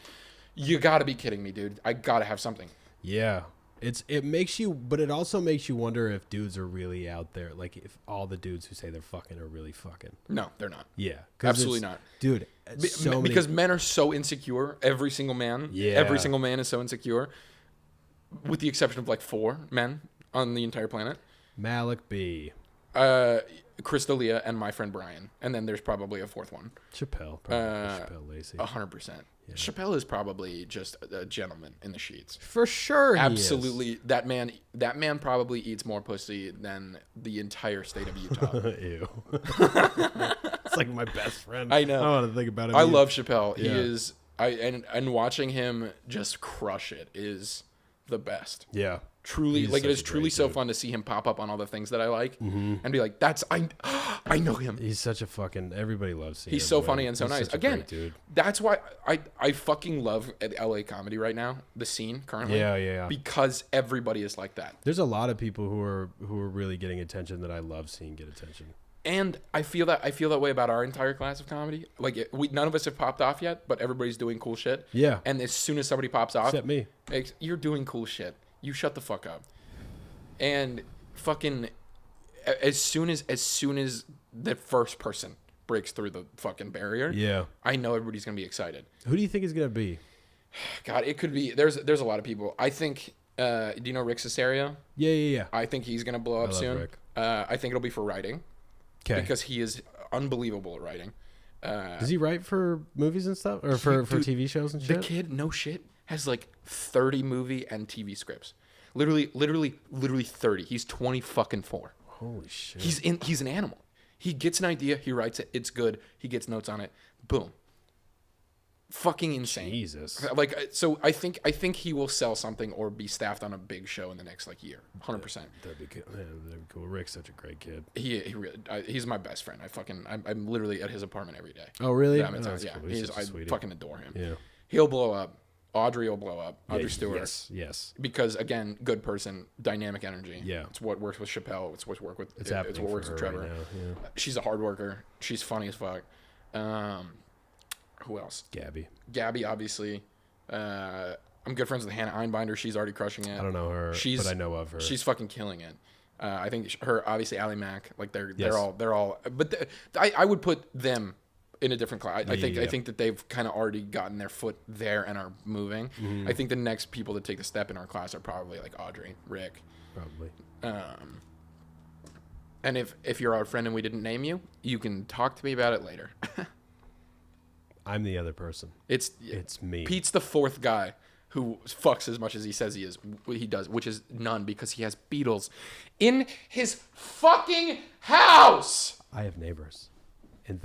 You got to be kidding me, dude. I got to have something. Yeah. It makes you, but it also makes you wonder if dudes are really out there. Like if all the dudes who say they're fucking are really fucking. No, they're not. Yeah. Absolutely not. Dude. Because men are so insecure. Every single man. Yeah. Every single man is so insecure. With the exception of like 4 men on the entire planet. Malik B. Crystalia and my friend Brian. And then there's probably a 4th one. Chappelle. Chappelle Lacey. 100%. Yeah. Chappelle is probably just a gentleman in the sheets. For sure. Absolutely. That man probably eats more pussy than the entire state of Utah. Ew. It's like my best friend. I know. I want to think about him. I love Chappelle. Yeah. He is and watching him just crush it is the best. Yeah. Truly, it is truly so fun to see him pop up on all the things that I like and be like, I know him. He's such a fucking, everybody loves seeing him. He's so funny and so nice. Again, dude. That's why I fucking love LA comedy right now, the scene currently. Yeah. Because everybody is like that. There's a lot of people who are really getting attention that I love seeing get attention. And I feel that way about our entire class of comedy. Like none of us have popped off yet, but everybody's doing cool shit. Yeah. And as soon as somebody pops off, except me, you're doing cool shit. You shut the fuck up. And fucking as soon as the first person breaks through the fucking barrier, I know everybody's gonna be excited. Who do you think is gonna be? God, it could be. There's a lot of people. I think. Do you know Rick Cesario? Yeah. I think he's gonna blow up soon. Rick. I think it'll be for writing. Okay. Because he is unbelievable at writing. Does he write for movies and stuff, or for TV shows and shit? The kid, no shit, has like 30 movie and TV scripts. Literally 30. He's 24. Holy shit. He's an animal. He gets an idea, he writes it, it's good, he gets notes on it, boom. Fucking insane. Jesus. Like, so I think he will sell something or be staffed on a big show in the next like year. 100%. That'd be cool. Rick's such a great kid. He really, he's my best friend. I'm literally at his apartment every day. Oh really? Yeah, cool. I fucking adore him. Yeah. He'll blow up. Audrey will blow up. Audrey Stewart. Yes. Because again, good person, dynamic energy. Yeah. It's what works with Chappelle. It's what works with. It's what works with Trevor. Right now. Yeah. She's a hard worker. She's funny as fuck. Who else? Gabby, obviously. I'm good friends with Hannah Einbinder. She's already crushing it. I don't know her, but I know of her. She's fucking killing it. I think her, obviously, Ally Mack. Like they're all. But I would put them in a different class. I think that they've kind of already gotten their foot there and are moving. Mm-hmm. I think the next people to take the step in our class are probably like Audrey, Rick. Probably. And if you're our friend and we didn't name you, you can talk to me about it later. I'm the other person. It's me. Pete's the 4th guy who fucks as much as he says he does, which is none because he has beetles in his fucking house. I have neighbors. And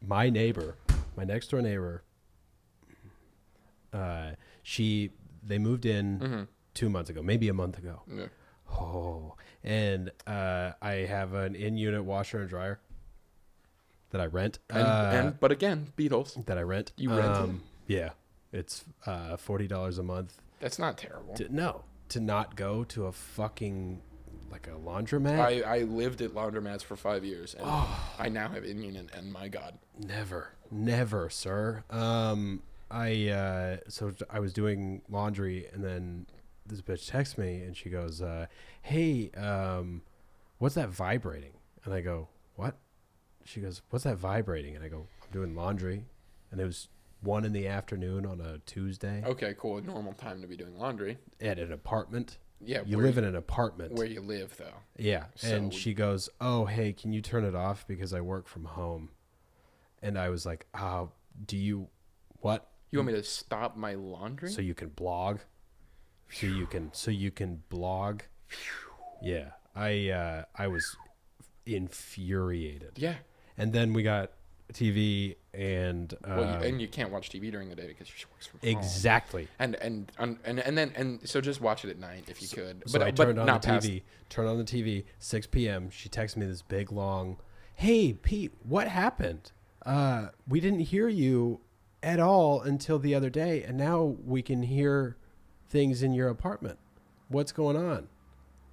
my next door neighbor, they moved in 2 months ago, maybe a month ago. Yeah. Oh, and I have an in-unit washer and dryer that I rent. But again, Beatles. That I rent. You rent it? Yeah, it's $40 a month. That's not terrible. To not go to a fucking like a laundromat. I lived at laundromats for 5 years, and I now have Indian, and my God, never, sir. So I was doing laundry, and then this bitch texts me, and she goes, "Hey, what's that vibrating?" And I go, "What?" She goes, "What's that vibrating?" And I go, "I'm doing laundry," and it was 1 p.m. on a Tuesday. Okay, cool. Normal time to be doing laundry At an apartment. Yeah, you live in an apartment where you live, though. Yeah, and she goes, "Oh, hey, can you turn it off because I work from home?" And I was like, do you what? You want me to stop my laundry so you can blog? So you can blog? Yeah, I was infuriated. Yeah, and then we got TV and and you can't watch TV during the day because she works from home. Exactly. And so just watch it at night if you could. So I turned on the TV. Turn on the TV. 6 p.m. She texts me this big long, "Hey Pete, what happened? We didn't hear you at all until the other day, and now we can hear things in your apartment. What's going on?"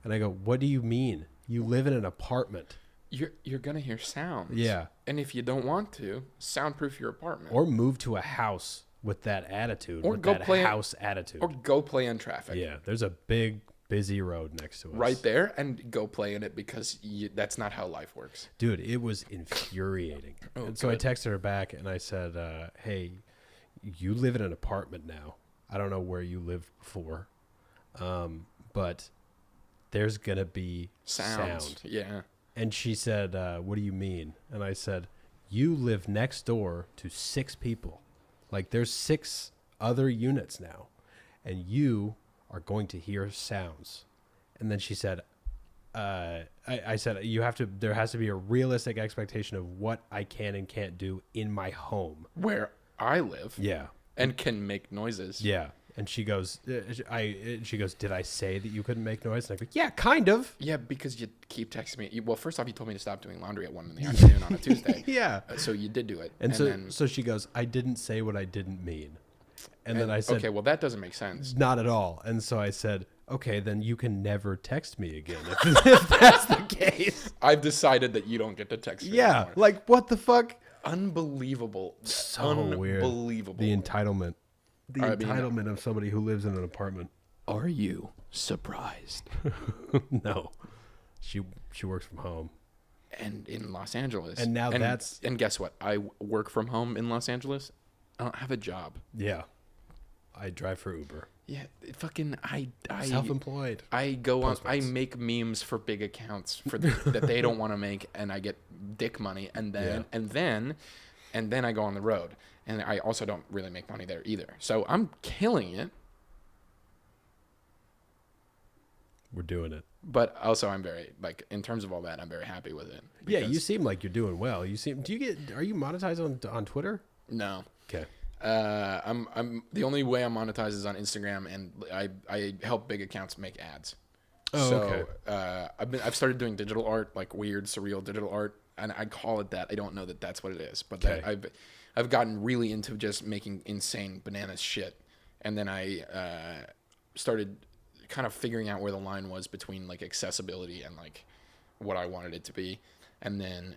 And I go, "What do you mean? You live in an apartment." You're gonna hear sounds. Yeah. And if you don't want to, soundproof your apartment. Or move to a house with that attitude. Or go play house attitude. Or go play in traffic. Yeah. There's a big, busy road next to us. Right there, and go play in it because that's not how life works. Dude, it was infuriating. And so I texted her back and I said, "Hey, you live in an apartment now. I don't know where you lived before, but there's gonna be sound." Yeah. And she said, "What do you mean?" And I said, "You live next door to 6 people. Like there's 6 other units now, and you are going to hear sounds." And then she said, I said, there has to be a realistic expectation of what I can and can't do in my home. Where I live. Yeah. And can make noises. Yeah. And she goes, "Did I say that you couldn't make noise?" And I go, "Yeah, kind of." Yeah, because you keep texting me. Well, first off, you told me to stop doing laundry at 1 p.m. on a Tuesday. Yeah. So you did do it. And so she goes, "I didn't say what I didn't mean." And then I said, "Okay, well, that doesn't make sense." Not at all. And so I said, "Okay, then you can never text me again if that's the case." I've decided that you don't get to text me anymore. Like, what the fuck? Unbelievable. So weird. Unbelievable. The entitlement. Entitlement of somebody who lives in an apartment. Are you surprised? No. She works from home. And in Los Angeles. And now And guess what? I work from home in Los Angeles. I don't have a job. Yeah. I drive for Uber. Yeah, fucking I self-employed. I go on. I make memes for big accounts that they don't want to make, and I get dick money, and then I go on the road, and I also don't really make money there either. So I'm killing it. We're doing it. But also, I'm very in terms of all that, I'm very happy with it. Yeah, you seem like you're doing well. Are you monetized on Twitter? No. Okay. I'm the only way I'm monetized is on Instagram, and I help big accounts make ads. Oh, okay. I've started doing digital art, like weird, surreal digital art, and I call it that. I don't know that that's what it is, but I've gotten really into just making insane bananas shit, and then I started kind of figuring out where the line was between like accessibility and like what I wanted it to be, and then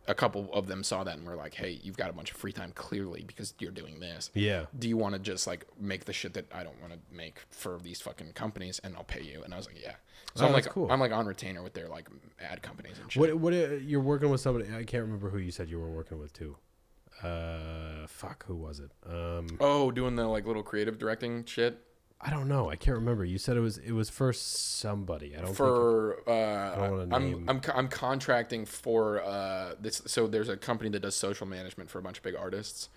a couple of them saw that and were like, "Hey, you've got a bunch of free time clearly because you're doing this. Yeah. Do you want to just like make the shit that I don't want to make for these fucking companies and I'll pay you?" And I was like, "Yeah." So I'm like on retainer with their like ad companies and shit. What you're working with somebody? I can't remember who you said you were working with too. Who was it? Doing the like little creative directing shit. I don't know. I can't remember. You said it was for somebody. I'm contracting for this. So there's a company that does social management for a bunch of big artists,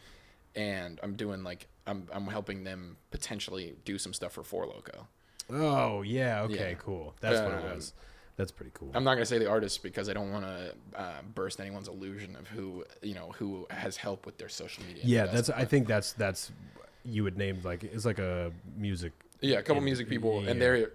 and I'm doing I'm helping them potentially do some stuff for Four Loko. Oh yeah. Okay. Cool. That's what it was. That's pretty cool. I'm not gonna say the artist because I don't want to burst anyone's illusion of who has help with their social media. Yeah. I think that's. You would name it's like a music. Yeah, a couple music people, and they're